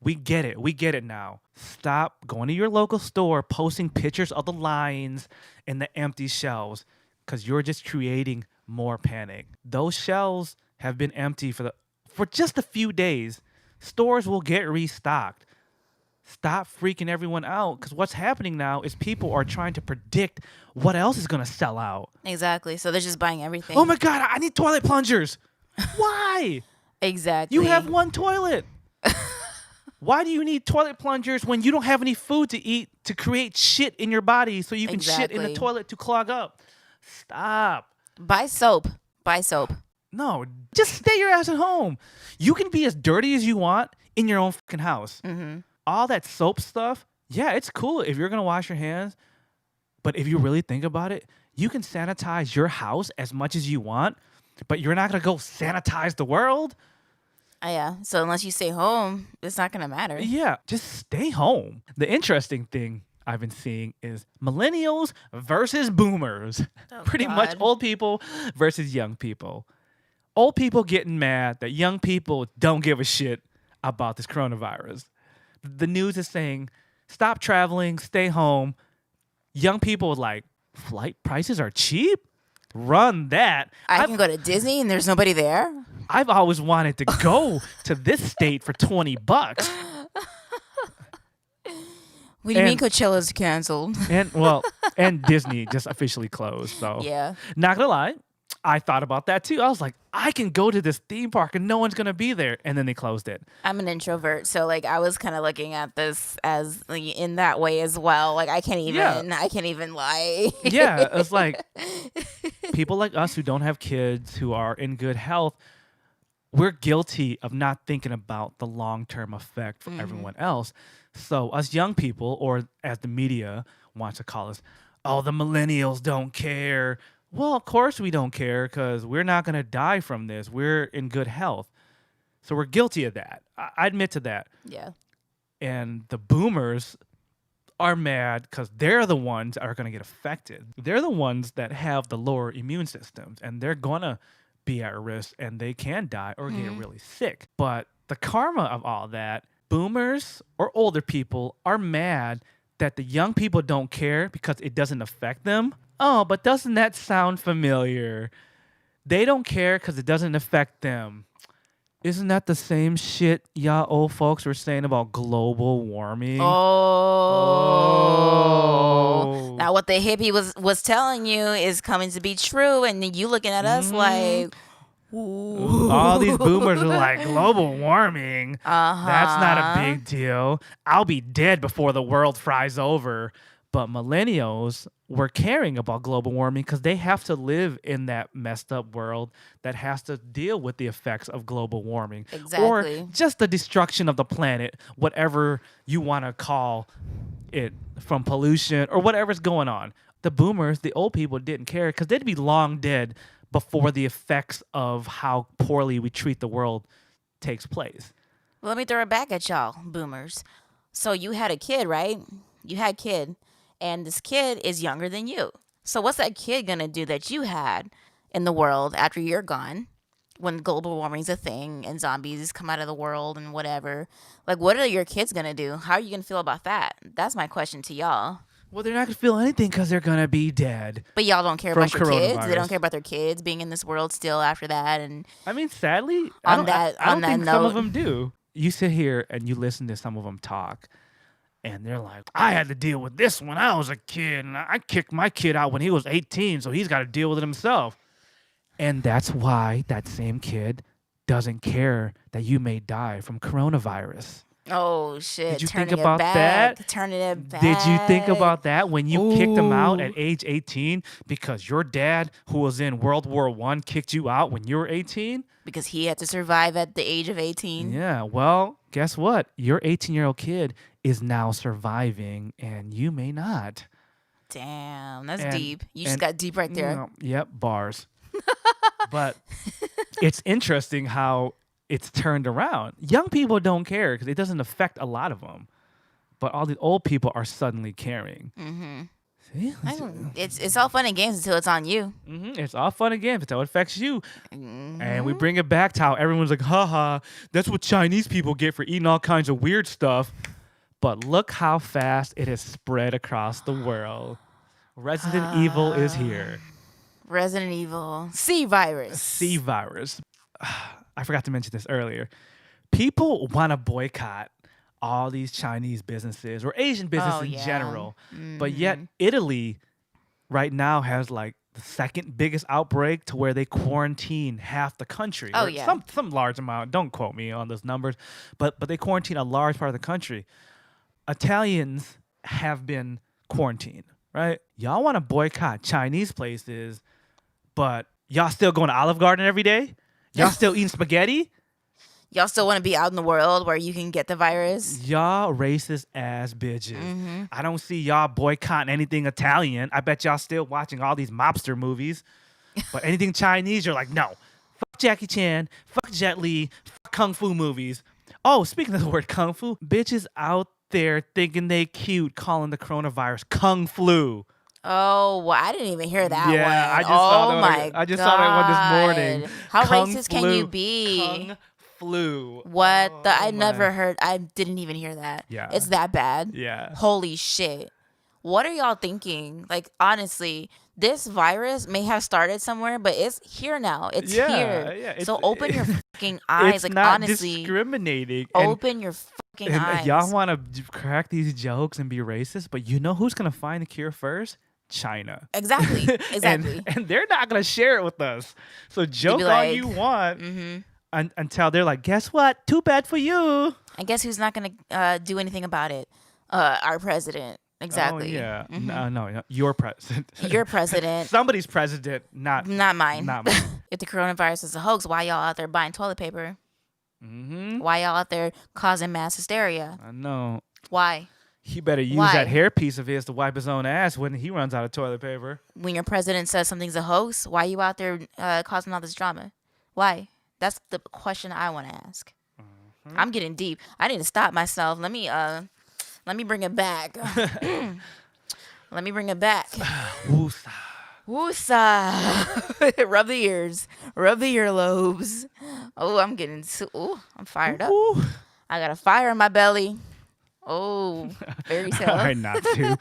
We get it. We get it now. Stop going to your local store, posting pictures of the lines and the empty shelves because you're just creating more panic. Those shelves have been empty for just a few days. Stores will get restocked. Stop freaking everyone out because what's happening now is people are trying to predict what else is going to sell out. Exactly. So they're just buying everything. Oh my God, I need toilet plungers. Why? Exactly. You have one toilet. Why do you need toilet plungers when you don't have any food to eat to create shit in your body so you can shit in the Exactly. toilet to clog up? Stop. Buy soap. Buy soap. No, just stay your ass at home. You can be as dirty as you want in your own fucking house. Mm-hmm. All that soap stuff, yeah, it's cool if you're going to wash your hands. But if you really think about it, you can sanitize your house as much as you want, but you're not going to go sanitize the world. Yeah. So unless you stay home, it's not gonna matter. Yeah, just stay home. The interesting thing I've been seeing is millennials versus boomers. Oh, Pretty much God. old people versus young people. Old people getting mad that young people don't give a shit about this coronavirus. The news is saying, stop traveling, stay home. Young people are like, flight prices are cheap? Run that. I can go to Disney and there's nobody there. I've always wanted to go to this state for $20. What do you mean Coachella's canceled? And Disney just officially closed. So Yeah. not gonna lie, I thought about that too. I was like, I can go to this theme park and no one's gonna be there. And then they closed it. I'm an introvert, so like I was kind of looking at this as like, in that way as well. Like I can't even lie. Yeah, it's like people like us who don't have kids, who are in good health, we're guilty of not thinking about the long-term effect for everyone else. So us young people, or as the media wants to call us, oh, the millennials don't care. Well, of course we don't care because we're not going to die from this. We're in good health. So we're guilty of that. I admit to that. Yeah. And the boomers are mad because they're the ones that are going to get affected. They're the ones that have the lower immune systems, and they're going to be at risk, and they can die or get really sick. But the karma of all that, boomers or older people are mad that the young people don't care because it doesn't affect them. Oh, but doesn't that sound familiar? They don't care because it doesn't affect them. Isn't that the same shit y'all old folks were saying about global warming? Oh. Now what the hippie was telling you is coming to be true, and then you looking at us like, ooh. All these boomers are like, global warming? That's not a big deal. I'll be dead before the world fries over. But millennials were caring about global warming because they have to live in that messed up world that has to deal with the effects of global warming or Exactly. just the destruction of the planet, whatever you want to call it, from pollution or whatever's going on. The boomers, the old people, didn't care because they'd be long dead before the effects of how poorly we treat the world takes place. Let me throw it back at y'all, boomers. So you had a kid, right? You had a kid, and this kid is younger than you. So what's that kid gonna do that you had in the world after you're gone? When global warming's a thing and zombies come out of the world and whatever. Like, what are your kids gonna do? How are you gonna feel about that? That's my question to y'all. Well, they're not gonna feel anything because they're gonna be dead But y'all don't care from about your kids. They don't coronavirus. care about their kids being in this world still after that. And I mean, sadly, on that I on don't that think some of note, them do. You sit here and you listen to some of them talk, and they're like, I had to deal with this when I was a kid, and I kicked my kid out when he was 18, so he's got to deal with it himself. And that's why that same kid doesn't care that you may die from coronavirus. oh shit, Did you think turning it about back, that? turning it back. Did you think about that when you kicked him out Ooh. at age 18 because your dad, who was in World War One, kicked you out when you were 18? Because he had to survive at the age of 18. Yeah, well, guess what? Your 18-year-old kid is now surviving, and you may not. Damn, that's And deep. You just and got deep right there. yep, bars. But it's interesting how it's turned around. Young people don't care because it doesn't affect a lot of them, but all the old people are suddenly caring. See, It's all fun and games until it's on you. It's all fun and games until it affects you. And we bring it back to how everyone's like, haha, that's what Chinese people get for eating all kinds of weird stuff. But look how fast it has spread across the world. Resident Evil is here. Resident Evil C virus. C virus. I forgot to mention this earlier. People want to boycott all these Chinese businesses or Asian business in yeah. general. But yet Italy right now has like the second biggest outbreak to where they quarantine half the country. Oh, or yeah. some large amount. Don't quote me on those numbers, but they quarantine a large part of the country. Italians have been quarantined, right? Y'all want to boycott Chinese places, but y'all still going to Olive Garden every day? Y'all still eating spaghetti? Y'all still want to be out in the world where you can get the virus? Y'all racist ass bitches. I don't see y'all boycotting anything Italian. I bet y'all still watching all these mobster movies. But anything Chinese, you're like, no. Fuck Jackie Chan. Fuck Jet Li. Fuck Kung Fu movies. Oh, speaking of the word Kung Fu, bitches out there thinking they cute calling the coronavirus Kung Flu. Oh, well, I didn't even hear that one. I just saw that one. My I just saw that one this morning. God. How Kung racist can flu. you be? Kung Flu. What the? I my. never heard. I didn't even hear that. Yeah. It's that bad. Yeah. Holy shit. What are y'all thinking? Like, honestly, this virus may have started somewhere, but it's here now. It's here. Yeah. So open your fucking eyes. It's Like, not honestly, discriminating. open your fucking And eyes. y'all want to crack these jokes and be racist, but you know who's gonna find the cure first? China. Exactly. Exactly. and they're not gonna share it with us. So joke all like, you want until they're like, guess what? Too bad for you. I guess who's not going to do anything about it? Our president. Exactly. Oh, yeah. No. Your president. Your president. Somebody's president, not mine. Not mine. If the coronavirus is a hoax, why y'all out there buying toilet paper? Why y'all out there causing mass hysteria? I know. Why? He better use Why? that hairpiece of his to wipe his own ass when he runs out of toilet paper. When your president says something's a hoax, why you out there causing all this drama? Why? That's the question I want to ask. I'm getting deep. I need to stop myself. Let me bring it back. Let me bring it back. Woosah. Woosah. Rub the ears. Rub the earlobes. Oh, I'm I'm fired up. Ooh. I got a fire in my belly. Oh, fairy tale. Try not to.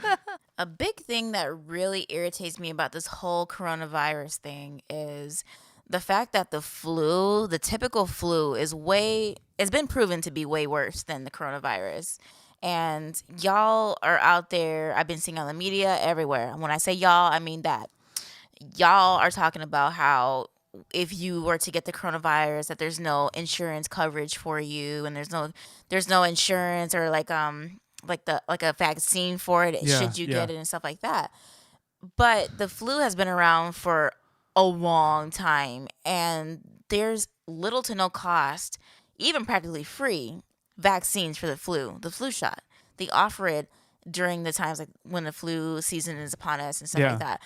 A big thing that really irritates me about this whole coronavirus thing is the fact that the typical flu it's been proven to be way worse than the coronavirus. And y'all are out there, I've been seeing on the media everywhere. And when I say y'all, I mean that. Y'all are talking about how if you were to get the coronavirus, that there's no insurance coverage for you, and there's no insurance or like like a vaccine for it, Yeah, should you yeah. get it and stuff like that. But the flu has been around for a long time, and there's little to no cost, even practically free, vaccines for the flu shot. They offer it during the times like when the flu season is upon us and stuff like Yeah. that.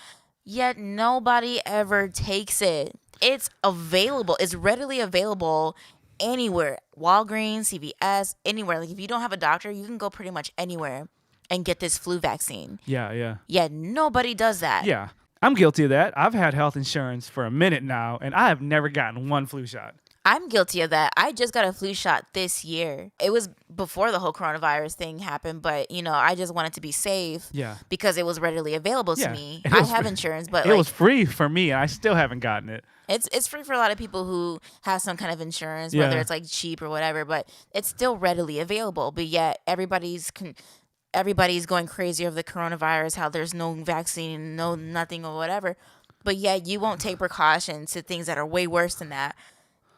Yet nobody ever takes it. It's available, it's readily available anywhere. Walgreens, CVS, anywhere. Like if you don't have a doctor, you can go pretty much anywhere and get this flu vaccine. Yeah, yeah. Yet nobody does that. Yeah. I'm guilty of that. I've had health insurance for a minute now, and I have never gotten one flu shot. I'm guilty of that. I just got a flu shot this year. It was before the whole coronavirus thing happened, but I just wanted to be safe. Yeah. Because it was readily available to Yeah. me. It I was have free. insurance, but It was free for me, and I still haven't gotten it. it's free for a lot of people who have some kind of insurance, Yeah. whether it's like cheap or whatever, but it's still readily available. But yet everybody's going crazy over the coronavirus, how there's no vaccine, no nothing or whatever. But yet you won't take precautions to things that are way worse than that,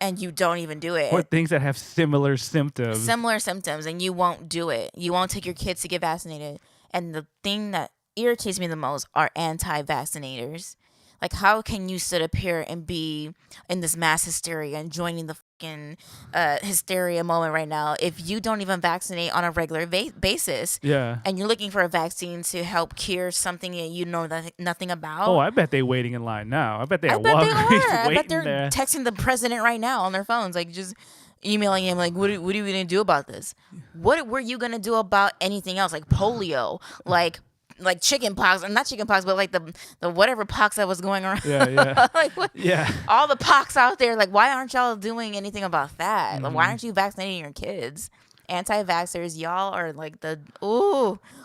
and you don't even do it. Or things that have similar symptoms. Similar symptoms, and you won't do it. You won't take your kids to get vaccinated. And the thing that irritates me the most are anti-vaccinators. Like, how can you sit up here and be in this mass hysteria and joining the fucking hysteria moment right now if you don't even vaccinate on a regular basis? Yeah. And you're looking for a vaccine to help cure something that you know nothing about. Oh, I bet they're waiting in line now. I bet they're I bet they are. I waiting bet they're there. texting the president right now on their phones, like just emailing him, like, what are you gonna do about this? What were you gonna do about anything else, like polio, like chicken pox, or not chicken pox, but like the whatever pox that was going around. Yeah, yeah. Like what? Yeah. All the pox out there. Like, why aren't y'all doing anything about that? Like, why aren't you vaccinating your kids? Anti-vaxxers, y'all are like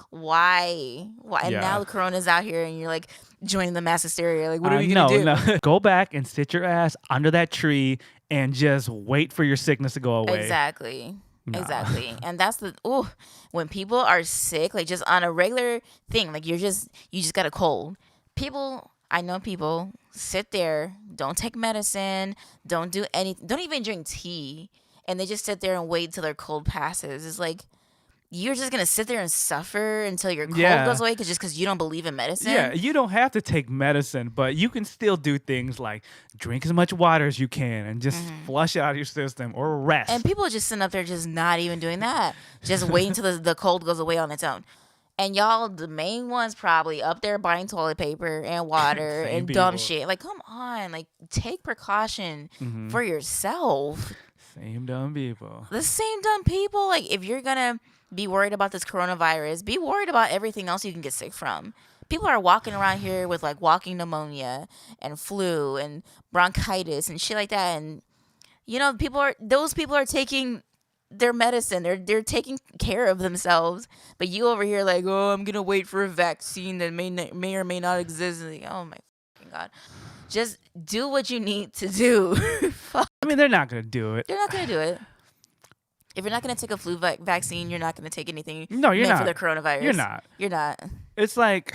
why? And Yeah. now the corona's out here, and you're like joining the mass hysteria. Like, what are we gonna do? No. Go back and sit your ass under that tree and just wait for your sickness to go away. Exactly. Nah. Exactly. And that's when people are sick, like just on a regular thing, like you just got a cold. I know people sit there, don't take medicine, don't do anything, don't even drink tea, and they just sit there and wait till their cold passes. It's like, you're just gonna sit there and suffer until your cold goes away just because you don't believe in medicine. Yeah, you don't have to take medicine, but you can still do things like drink as much water as you can and just flush it out of your system or rest. And people are just sitting up there just not even doing that, just waiting until the cold goes away on its own. And y'all, the main ones probably up there buying toilet paper and water and dumb shit. Like, come on, like take precaution for yourself. Same dumb people. The same dumb people. Like, if you're gonna be worried about this coronavirus, be worried about everything else you can get sick from. People are walking around here with like walking pneumonia and flu and bronchitis and shit like that. And those people are taking their medicine. They're taking care of themselves. But you over here like, oh, I'm gonna wait for a vaccine that may or may not exist. And like, oh my fucking God. Just do what you need to do. Fuck. I mean, they're not going to do it. They're not gonna do it. If you're not going to take a flu vaccine, you're not going to take anything No, you're meant not. for the coronavirus. You're not. You're not. It's like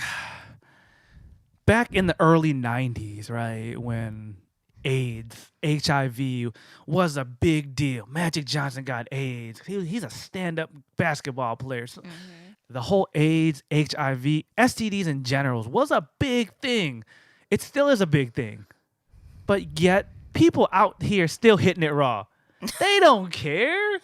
back in the early 90s, right, when AIDS, HIV was a big deal. Magic Johnson got AIDS. He's a stand-up basketball player. So the whole AIDS, HIV, STDs in general was a big thing. It still is a big thing. But yet, people out here still hitting it raw. They don't care.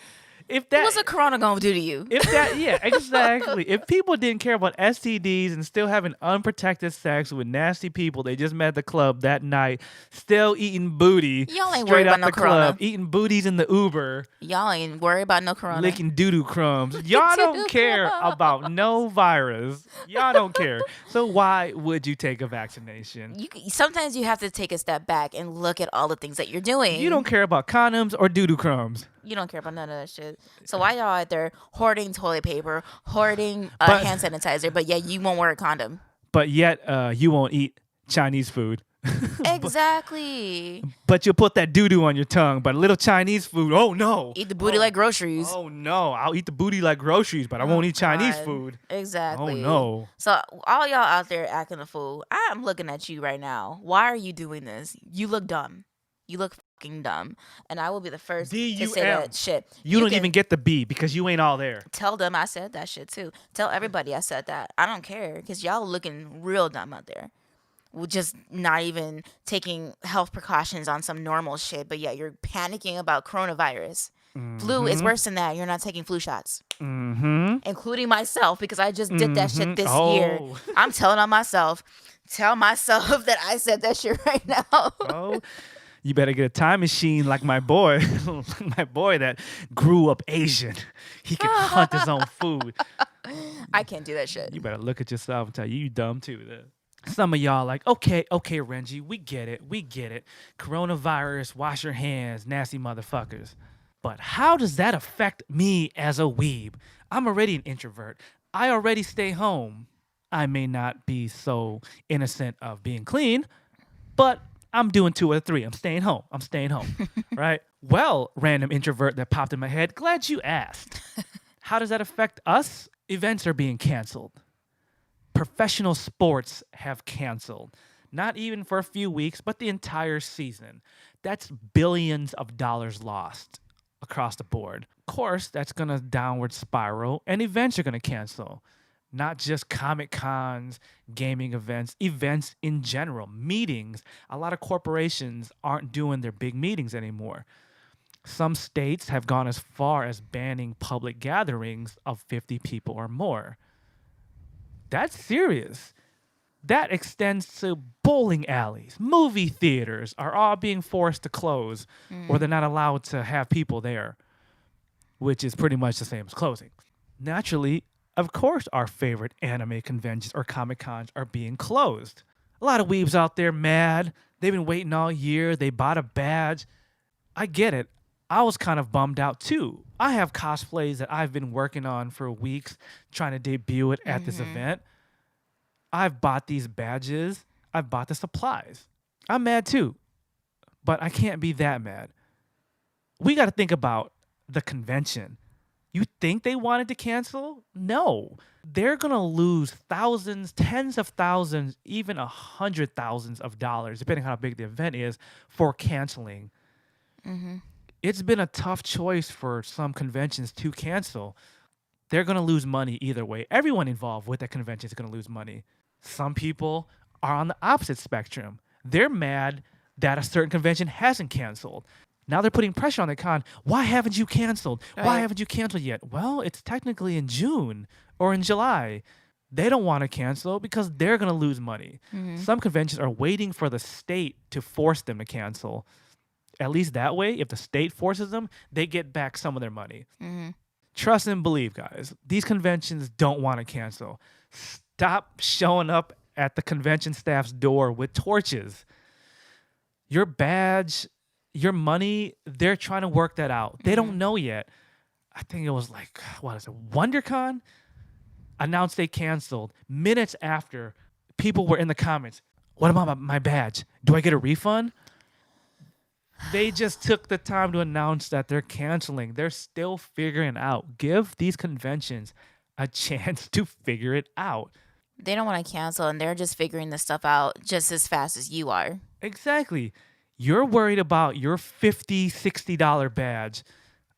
What's a corona gonna do to you? Yeah, exactly. If people didn't care about STDs and still having unprotected sex with nasty people they just met at the club that night, still eating booty, Y'all ain't straight worried out about no the corona. club, eating booties in the Uber, Y'all ain't worried about no corona. licking doo-doo crumbs. Y'all don't care about no virus. Y'all don't care. So why would you take a vaccination? Sometimes you have to take a step back and look at all the things that you're doing. You don't care about condoms or doo-doo crumbs. You don't care about none of that shit. So why y'all out there hoarding toilet paper, hoarding hand sanitizer, but yet you won't wear a condom? But yet you won't eat Chinese food. Exactly. But you'll put that doo-doo on your tongue. But a little Chinese food, oh no. Eat the booty like groceries. Oh no, I'll eat the booty like groceries, but I won't eat Chinese God. food. Exactly. Oh no. So all y'all out there acting a fool, I'm looking at you right now. Why are you doing this? You look dumb. You look fucking fucking dumb. And I will be the first to say D-U-M. that shit. You don't can even get the B because you ain't all there. tell them I said that shit too. Tell everybody I said that. I don't care because y'all looking real dumb out there. We're just not even taking health precautions on some normal shit, but yet you're panicking about coronavirus. Flu is worse than that. You're not taking flu shots. Including myself because I just did that shit this year. Oh. I'm telling on myself. Tell myself that I said that shit right now. Oh, you better get a time machine like my boy. My boy that grew up Asian. He can hunt his own food. I can't do that shit. You better look at yourself and tell you dumb too. Some of y'all like, okay, Renji, we get it. Coronavirus, wash your hands, nasty motherfuckers. But how does that affect me as a weeb? I'm already an introvert. I already stay home. I may not be so innocent of being clean, but I'm doing 2 or 3. I'm staying home, right? Well, random introvert that popped in my head, glad you asked. How does that affect us? Events are being canceled. Professional sports have canceled. Not even for a few weeks, but the entire season. That's billions of dollars lost across the board. Of course, that's going to downward spiral, and events are going to cancel. Not just Comic Cons, gaming events in general, meetings. A lot of corporations aren't doing their big meetings anymore. Some states have gone as far as banning public gatherings of 50 people or more. That's serious. That extends to bowling alleys. Movie theaters are all being forced to close, or they're not allowed to have people there, which is pretty much the same as closing. Naturally, of course, our favorite anime conventions or Comic Cons are being closed. A lot of weebs out there mad. They've been waiting all year. They bought a badge. I get it. I was kind of bummed out too. I have cosplays that I've been working on for weeks, trying to debut it at this event. I've bought these badges. I've bought the supplies. I'm mad too, but I can't be that mad. We got to think about the convention. You think they wanted to cancel? No. They're going to lose thousands, tens of thousands, even $100,000s of dollars, depending on how big the event is, for canceling. It's been a tough choice for some conventions to cancel. They're going to lose money either way. Everyone involved with that convention is going to lose money. Some people are on the opposite spectrum. They're mad that a certain convention hasn't canceled. Now they're putting pressure on the con. Why haven't you canceled? Why haven't you canceled yet? Well, it's technically in June or in July. They don't want to cancel because they're going to lose money. Some conventions are waiting for the state to force them to cancel. At least that way, if the state forces them, they get back some of their money. Trust and believe, guys. These conventions don't want to cancel. Stop showing up at the convention staff's door with torches. Your badge, your money, they're trying to work that out. They don't know yet. I think it was like, WonderCon announced they canceled. Minutes after, people were in the comments, what about my badge? Do I get a refund? They just took the time to announce that they're canceling. They're still figuring out. Give these conventions a chance to figure it out. They don't want to cancel, and they're just figuring this stuff out just as fast as you are. Exactly. You're worried about your $50, $60 badge.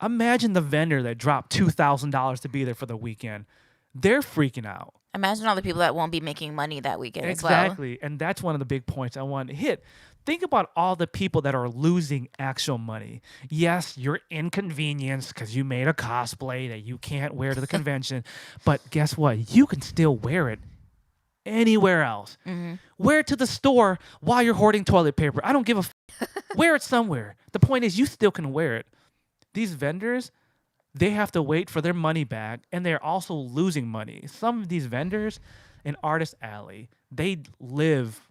Imagine the vendor that dropped $2,000 to be there for the weekend. They're freaking out. Imagine all the people that won't be making money that weekend as well. Exactly. And that's one of the big points I want to hit. Think about all the people that are losing actual money. Yes, you're inconvenienced because you made a cosplay that you can't wear to the convention. But guess what? You can still wear it anywhere else. Wear it to the store while you're hoarding toilet paper. I don't give a wear it somewhere. The point is you still can wear it. These vendors, they have to wait for their money back, and they're also losing money. Some of these vendors in Artist Alley, they live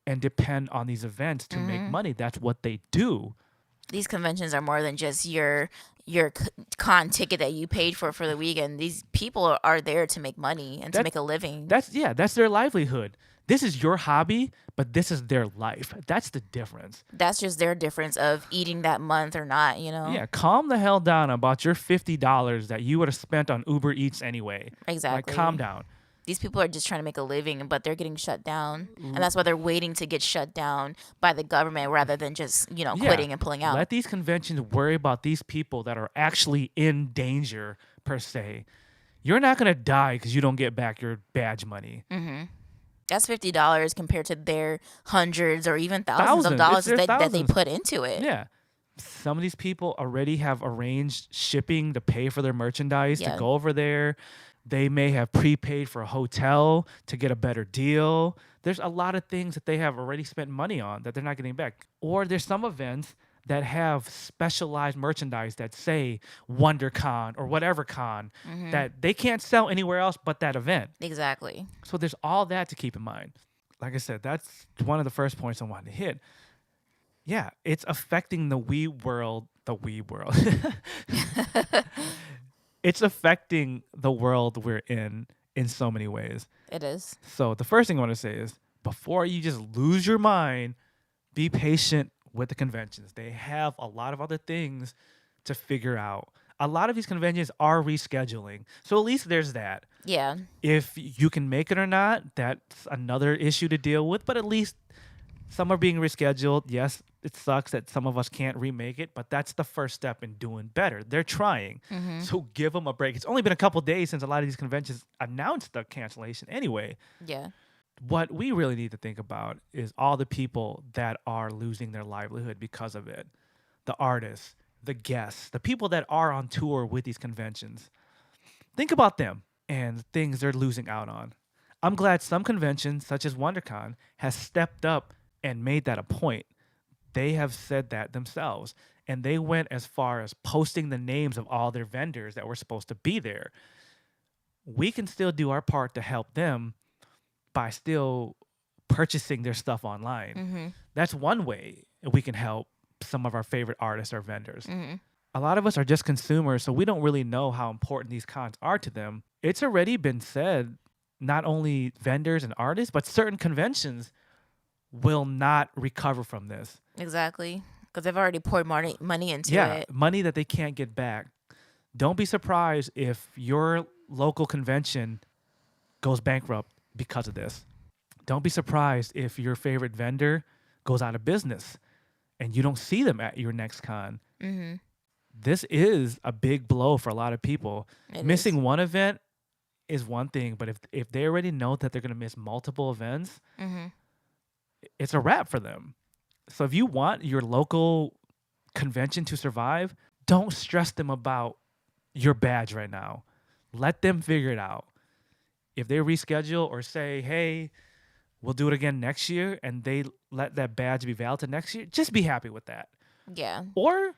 and depend on these events to make money. That's what they do. These conventions are more than just your con ticket that you paid for the weekend. These people are there to make money and to make a living. That's their livelihood. This is your hobby, but this is their life. That's the difference. That's just their difference of eating that month or not, you know? Yeah, calm the hell down about your $50 that you would have spent on Uber Eats anyway. Exactly. Like, calm down. These people are just trying to make a living, but they're getting shut down. And that's why they're waiting to get shut down by the government rather than just, Yeah. quitting and pulling out. Let these conventions worry about these people that are actually in danger, per se. You're not going to die because you don't get back your badge money. That's $50 compared to their hundreds or even thousands of dollars that they put into it. Yeah. Some of these people already have arranged shipping to pay for their merchandise to go over there. They may have prepaid for a hotel to get a better deal. There's a lot of things that they have already spent money on that they're not getting back. Or there's some events that have specialized merchandise that say WonderCon or whatever con that they can't sell anywhere else but that event. Exactly. So there's all that to keep in mind. Like I said, that's one of the first points I wanted to hit. Yeah, it's affecting the Wii world. It's affecting the world we're in so many ways. It is. So the first thing I want to say is, before you just lose your mind, be patient with the conventions. They have a lot of other things to figure out. A lot of these conventions are rescheduling. So at least there's that. Yeah. If you can make it or not, that's another issue to deal with. But at least some are being rescheduled. Yes, it sucks that some of us can't remake it, but that's the first step in doing better. They're trying. So give them a break. It's only been a couple days since a lot of these conventions announced the cancellation anyway. Yeah. What we really need to think about is all the people that are losing their livelihood because of it. The artists, the guests, the people that are on tour with these conventions. Think about them and things they're losing out on. I'm glad some conventions, such as WonderCon, has stepped up and made that a point. They have said that themselves. And they went as far as posting the names of all their vendors that were supposed to be there. We can still do our part to help them by still purchasing their stuff online. That's one way we can help some of our favorite artists or vendors. A lot of us are just consumers, so we don't really know how important these cons are to them. It's already been said, not only vendors and artists, but certain conventions will not recover from this. Exactly. Because they've already poured money into it. Money that they can't get back. Don't be surprised if your local convention goes bankrupt because of this. Don't be surprised if your favorite vendor goes out of business and you don't see them at your next con. This is a big blow for a lot of people. Missing one event is one thing, but if they already know that they're going to miss multiple events, it's a wrap for them. So if you want your local convention to survive, don't stress them about your badge right now. Let them figure it out. If they reschedule or say, hey, we'll do it again next year, and they let that badge be valid to next year, just be happy with that. Yeah. Or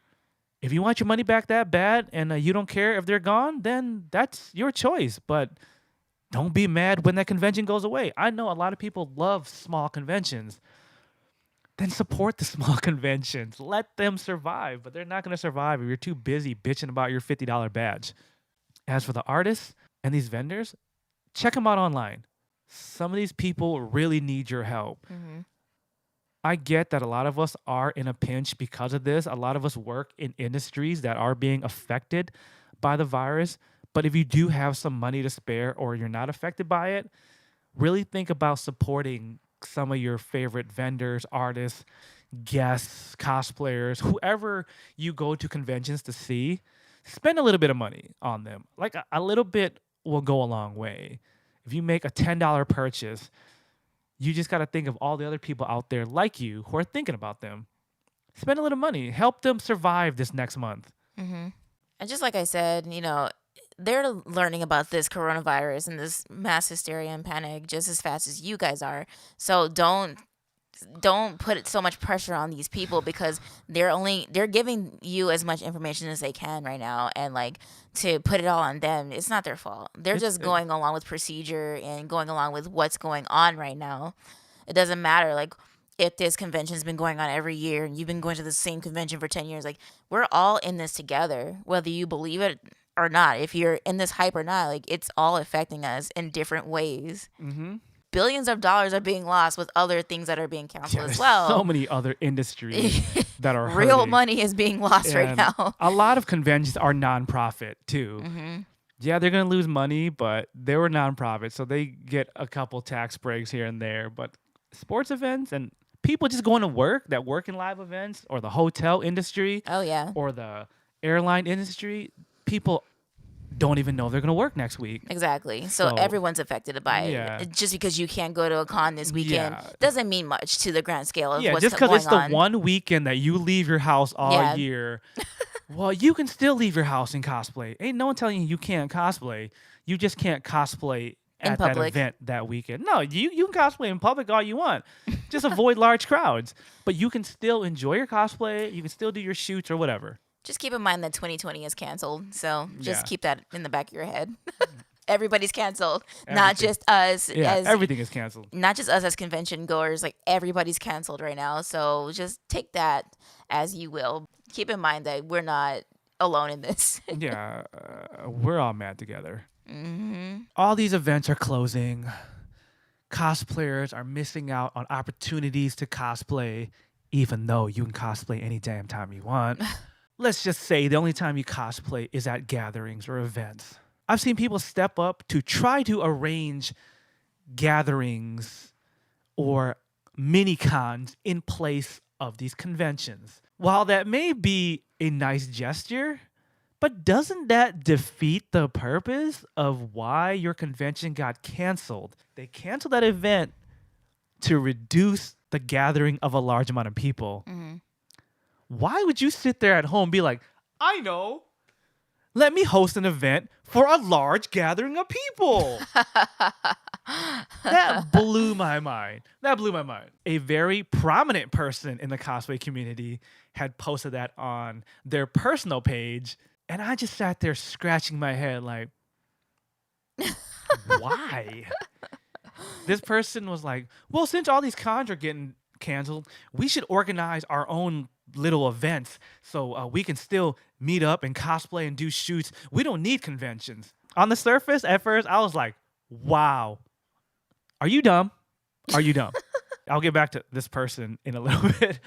if you want your money back that bad and you don't care if they're gone, then that's your choice. But don't be mad when that convention goes away. I know a lot of people love small conventions. Then support the small conventions. Let them survive. But they're not going to survive if you're too busy bitching about your $50 badge. As for the artists and these vendors, check them out online. Some of these people really need your help. I get that a lot of us are in a pinch because of this. A lot of us work in industries that are being affected by the virus. But if you do have some money to spare or you're not affected by it, really think about supporting some of your favorite vendors, artists, guests, cosplayers, whoever you go to conventions to see. Spend a little bit of money on them. Like a little bit will go a long way. If you make a $10 purchase, you just got to think of all the other people out there like you who are thinking about them. Spend a little money. Help them survive this next month. And just like I said, they're learning about this coronavirus and this mass hysteria and panic just as fast as you guys are. So don't put so much pressure on these people because they're giving you as much information as they can right now, and like to put it all on them, it's not their fault. They're just going along with procedure and going along with what's going on right now. It doesn't matter like if this convention's been going on every year and you've been going to the same convention for 10 years. Like, we're all in this together, whether you believe it or not. If you're in this hype or not, like, it's all affecting us in different ways. Billions of dollars are being lost with other things that are being canceled as well. So many other industries that are real hurting. money is being lost right now. A lot of conventions are nonprofit too. Yeah, they're gonna lose money, but they were nonprofit, so they get a couple tax breaks here and there. But sports events and people just going to work that work in live events or the hotel industry Oh yeah. or the airline industry, people don't even know they're gonna work next week. Exactly. So So everyone's affected by it. yeah, Just because you can't go to a con this weekend yeah, doesn't mean much to the grand scale of yeah. what's Just because it's going the on. one weekend that you leave your house all Yeah, year, well, you can still leave your house and cosplay. Ain't no one telling you can't cosplay. You just can't cosplay in at that public. event that weekend. No, you can cosplay in public all you want. Just avoid large crowds. But you can still enjoy your cosplay. You can still do your shoots or whatever. Just keep in mind that 2020 is canceled. So just Yeah. keep that in the back of your head. Everybody's canceled, not Everything. just us Yeah, as everything is canceled. not just us as convention goers. Like everybody's canceled right now. So just take that as you will. Keep in mind that we're not alone in this. Yeah, we're all mad together. Hmm. All these events are closing. Cosplayers are missing out on opportunities to cosplay, even though you can cosplay any damn time you want. Let's just say the only time you cosplay is at gatherings or events. I've seen people step up to try to arrange gatherings or mini cons in place of these conventions. While that may be a nice gesture, but doesn't that defeat the purpose of why your convention got canceled? They canceled that event to reduce the gathering of a large amount of people. Hmm. Why would you sit there at home and be like, I know, let me host an event for a large gathering of people? That blew my mind. That blew my mind. A very prominent person in the cosplay community had posted that on their personal page, and I just sat there scratching my head like, why? This person was like, well, since all these cons are getting canceled, we should organize our own little events so we can still meet up and cosplay and do shoots. We don't need conventions. On the surface, at first, I was like, wow. Are you dumb? Are you dumb? I'll get back to this person in a little bit.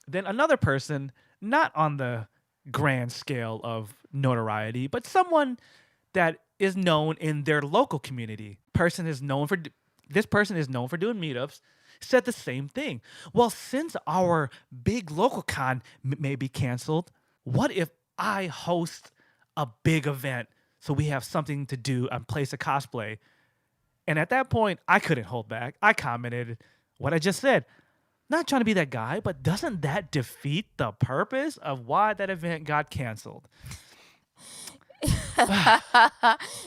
Then another person, not on the grand scale of notoriety, but someone that is known in their local community. This person is known for doing meetups. Said the same thing. Well, since our big local con may be canceled, what if I host a big event so we have something to do and place a cosplay? And at that point, I couldn't hold back. I commented what I just said. Not trying to be that guy, but doesn't that defeat the purpose of why that event got canceled?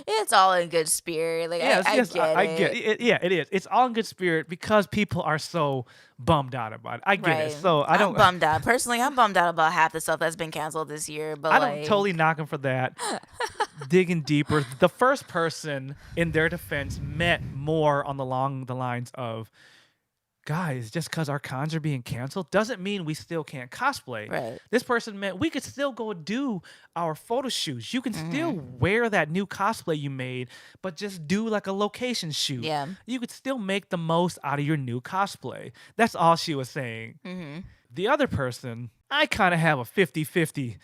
It's all in good spirit. Like Yes, I yes, get I it. get it. Yeah, it is. It's all in good spirit because people are so bummed out about it. I get it. Right. So I I'm don't, bummed out. Personally, I'm bummed out about half the stuff that's been canceled this year. But I don't like, totally knock them for that. Digging deeper, the first person in their defense meant more along the lines of, guys, just because our cons are being canceled doesn't mean we still can't cosplay. right. This person meant we could still go do our photo shoots. You can still Hmm. wear that new cosplay you made, but just do like a location shoot. Yeah. You could still make the most out of your new cosplay. That's all she was saying. Hmm. The other person, I kind of have a 50-50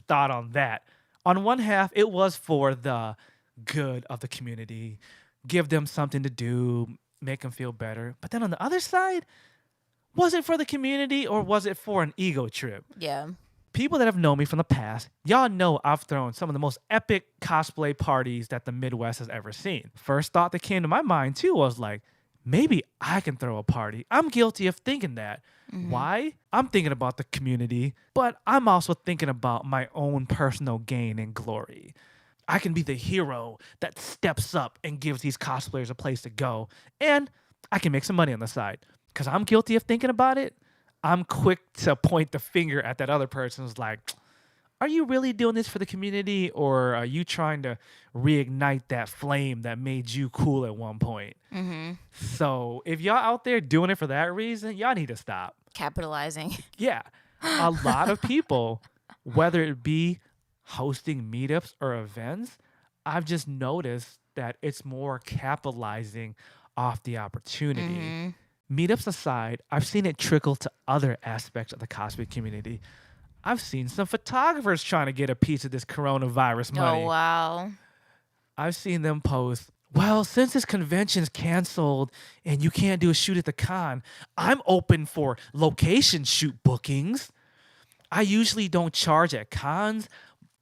thought on that. On one half, it was for the good of the community, give them something to do, make them feel better. But then on the other side, was it for the community or was it for an ego trip? Yeah. People that have known me from the past, y'all know I've thrown some of the most epic cosplay parties that the Midwest has ever seen. First thought that came to my mind too was like, maybe I can throw a party. I'm guilty of thinking that. Why? I'm thinking about the community, but I'm also thinking about my own personal gain and glory. I can be the hero that steps up and gives these cosplayers a place to go, and I can make some money on the side. Because I'm guilty of thinking about it, I'm quick to point the finger at that other person who's like, are you really doing this for the community, or are you trying to reignite that flame that made you cool at one point? Hmm. So if y'all out there doing it for that reason, y'all need to stop. Capitalizing. Yeah, a lot of people, whether it be hosting meetups or events, I've just noticed that it's more capitalizing off the opportunity. Hmm. Meetups aside, I've seen it trickle to other aspects of the cosplay community. I've seen some photographers trying to get a piece of this coronavirus Oh, money. wow. I've seen them post, well, since this convention's canceled and you can't do a shoot at the con, I'm open for location shoot bookings. I usually don't charge at cons,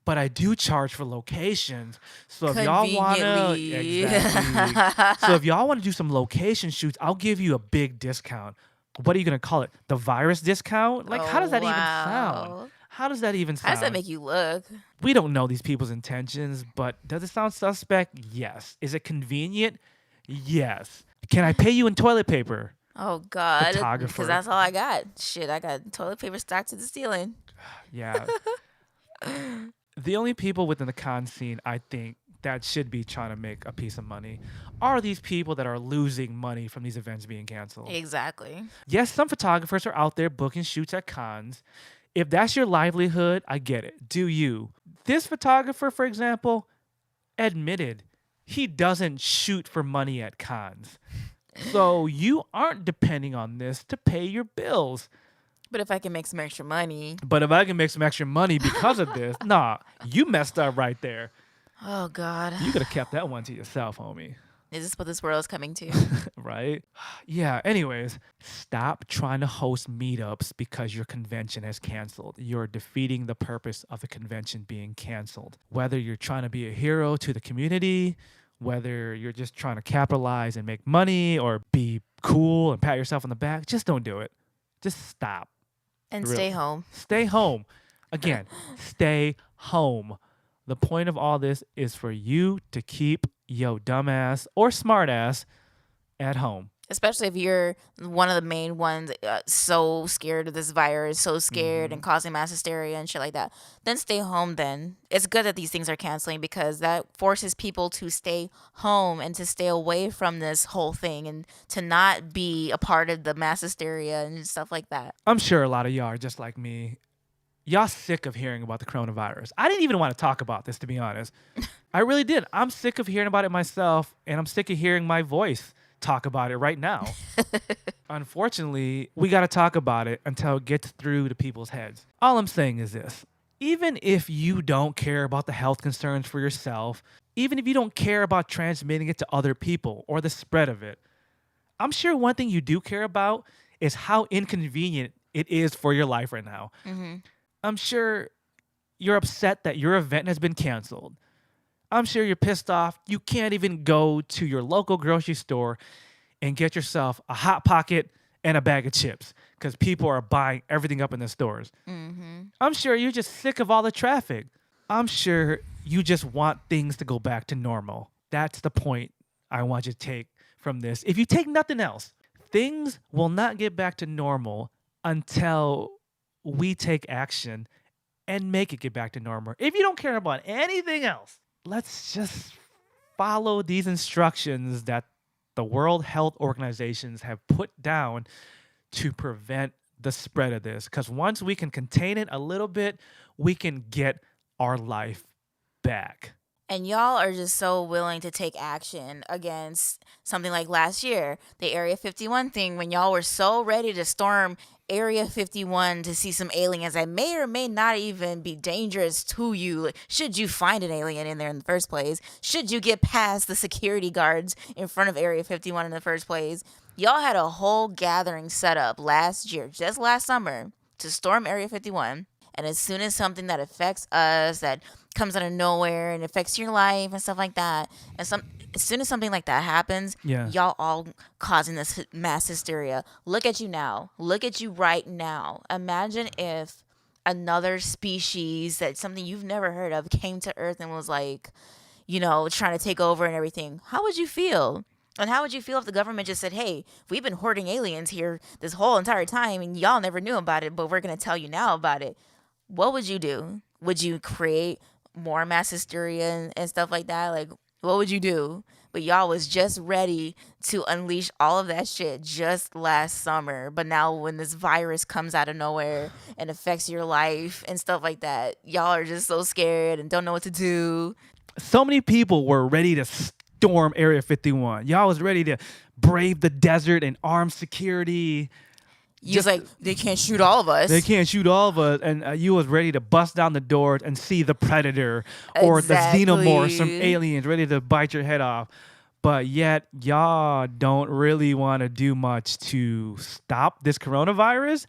but I do charge for locations. So if y'all wanna Conveniently. exactly. So if y'all want to do some location shoots, I'll give you a big discount. What are you gonna call it? The virus discount? Like, how Oh, does that even sound? wow. How does that even How does that sound? make you look? We don't know these people's intentions, but does it sound suspect? Yes. Is it convenient? Yes. Can I pay you in toilet paper? Oh, God. Photographer. Because that's all I got. Shit, I got toilet paper stacked to the ceiling. Yeah. The only people within the con scene, I think, that should be trying to make a piece of money are these people that are losing money from these events being canceled. Exactly. Yes, some photographers are out there booking shoots at cons. If that's your livelihood, I get it. Do you? This photographer, for example, admitted he doesn't shoot for money at cons. So you aren't depending on this to pay your bills. But if I can make some extra money. But if I can make some extra money because of this, nah, you messed up right there. Oh, God. You could have kept that one to yourself, homie. Is this what this world is coming to? Right? Yeah, anyways, stop trying to host meetups because your convention has canceled. You're defeating the purpose of the convention being canceled. Whether you're trying to be a hero to the community, whether you're just trying to capitalize and make money or be cool and pat yourself on the back, just don't do it. Just stop. And Real- stay home. Stay home. Again, stay home. The point of all this is for you to keep yo dumbass or smartass at home. Especially if you're one of the main ones so scared of this virus, so scared and causing mass hysteria and shit like that. Then stay home then. It's good that these things are canceling because that forces people to stay home and to stay away from this whole thing and to not be a part of the mass hysteria and stuff like that. I'm sure a lot of y'all are just like me. Y'all sick of hearing about the coronavirus. I didn't even want to talk about this, to be honest. I really did. I'm sick of hearing about it myself, and I'm sick of hearing my voice talk about it right now. Unfortunately, we got to talk about it until it gets through to people's heads. All I'm saying is this. Even if you don't care about the health concerns for yourself, even if you don't care about transmitting it to other people or the spread of it, I'm sure one thing you do care about is how inconvenient it is for your life right now. I'm sure you're upset that your event has been canceled. I'm sure you're pissed off. You can't even go to your local grocery store and get yourself a Hot Pocket and a bag of chips because people are buying everything up in the stores. I'm sure you're just sick of all the traffic. I'm sure you just want things to go back to normal. That's the point I want you to take from this. If you take nothing else, things will not get back to normal until we take action and make it get back to normal. If you don't care about anything else, let's just follow these instructions that the World Health Organizations have put down to prevent the spread of this. Because once we can contain it a little bit, we can get our life back. And y'all are just so willing to take action against something like last year, the Area 51 thing, when y'all were so ready to storm Area 51 to see some aliens that may or may not even be dangerous to you. Like, should you find an alien in there in the first place? Should you get past the security guards in front of Area 51 in the first place? Y'all had a whole gathering set up last year, just last summer, to storm Area 51. And as soon as something that affects us, that comes out of nowhere and affects your life and stuff like that, and as soon as something like that happens, Yeah. y'all all causing this mass hysteria. Look at you now. Look at you right now. Imagine if another species that something you've never heard of came to Earth and was like, trying to take over and everything. How would you feel? And how would you feel if the government just said, hey, we've been hoarding aliens here this whole entire time and y'all never knew about it, but we're going to tell you now about it? What would you do? Would you create more mass hysteria and stuff like that? Like, what would you do? But y'all was just ready to unleash all of that shit just last summer. But now when this virus comes out of nowhere and affects your life and stuff like that, y'all are just so scared and don't know what to do. So many people were ready to storm Area 51. Y'all was ready to brave the desert and armed security. You was like, they can't shoot all of us. They can't shoot all of us, and you was ready to bust down the door and see the predator or the xenomorph, some aliens ready to bite your head off. But yet, y'all don't really want to do much to stop this coronavirus.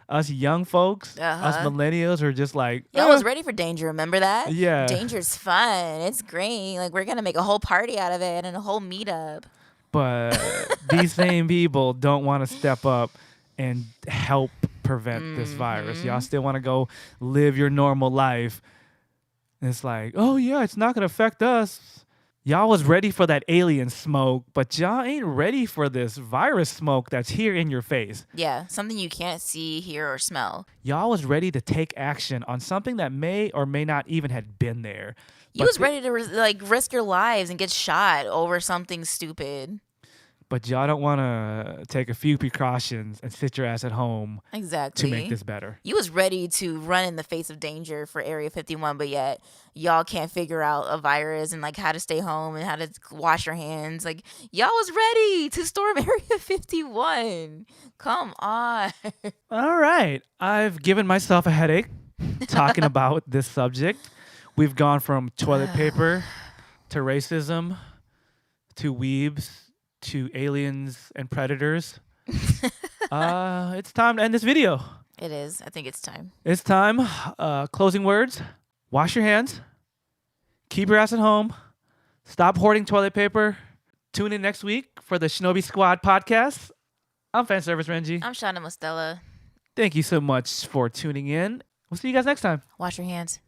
Us young folks, us millennials are just like... Y'all was ready for danger, remember that? Yeah. Danger's fun. It's great. Like, we're going to make a whole party out of it and a whole meetup. But these same people don't want to step up and help prevent this virus. Y'all still want to go live your normal life. And it's like, oh, yeah, it's not going to affect us. Y'all was ready for that alien smoke, but y'all ain't ready for this virus smoke that's here in your face. Yeah, something you can't see, hear, or smell. Y'all was ready to take action on something that may or may not even had been there. You was ready to risk your lives and get shot over something stupid. But y'all don't want to take a few precautions and sit your ass at home exactly to make this better. You was ready to run in the face of danger for Area 51, but yet y'all can't figure out a virus and like how to stay home and how to wash your hands. Like y'all was ready to storm Area 51. Come on. All right. I've given myself a headache talking about this subject. We've gone from toilet paper to racism to weebs to aliens and predators. It's time to end this video. It is. I think it's time. It's time. Closing words. Wash your hands. Keep your ass at home. Stop hoarding toilet paper. Tune in next week for the Shinobi Squad podcast. I'm Fan Service Renji. I'm Shana Mostella. Thank you so much for tuning in. We'll see you guys next time. Wash your hands.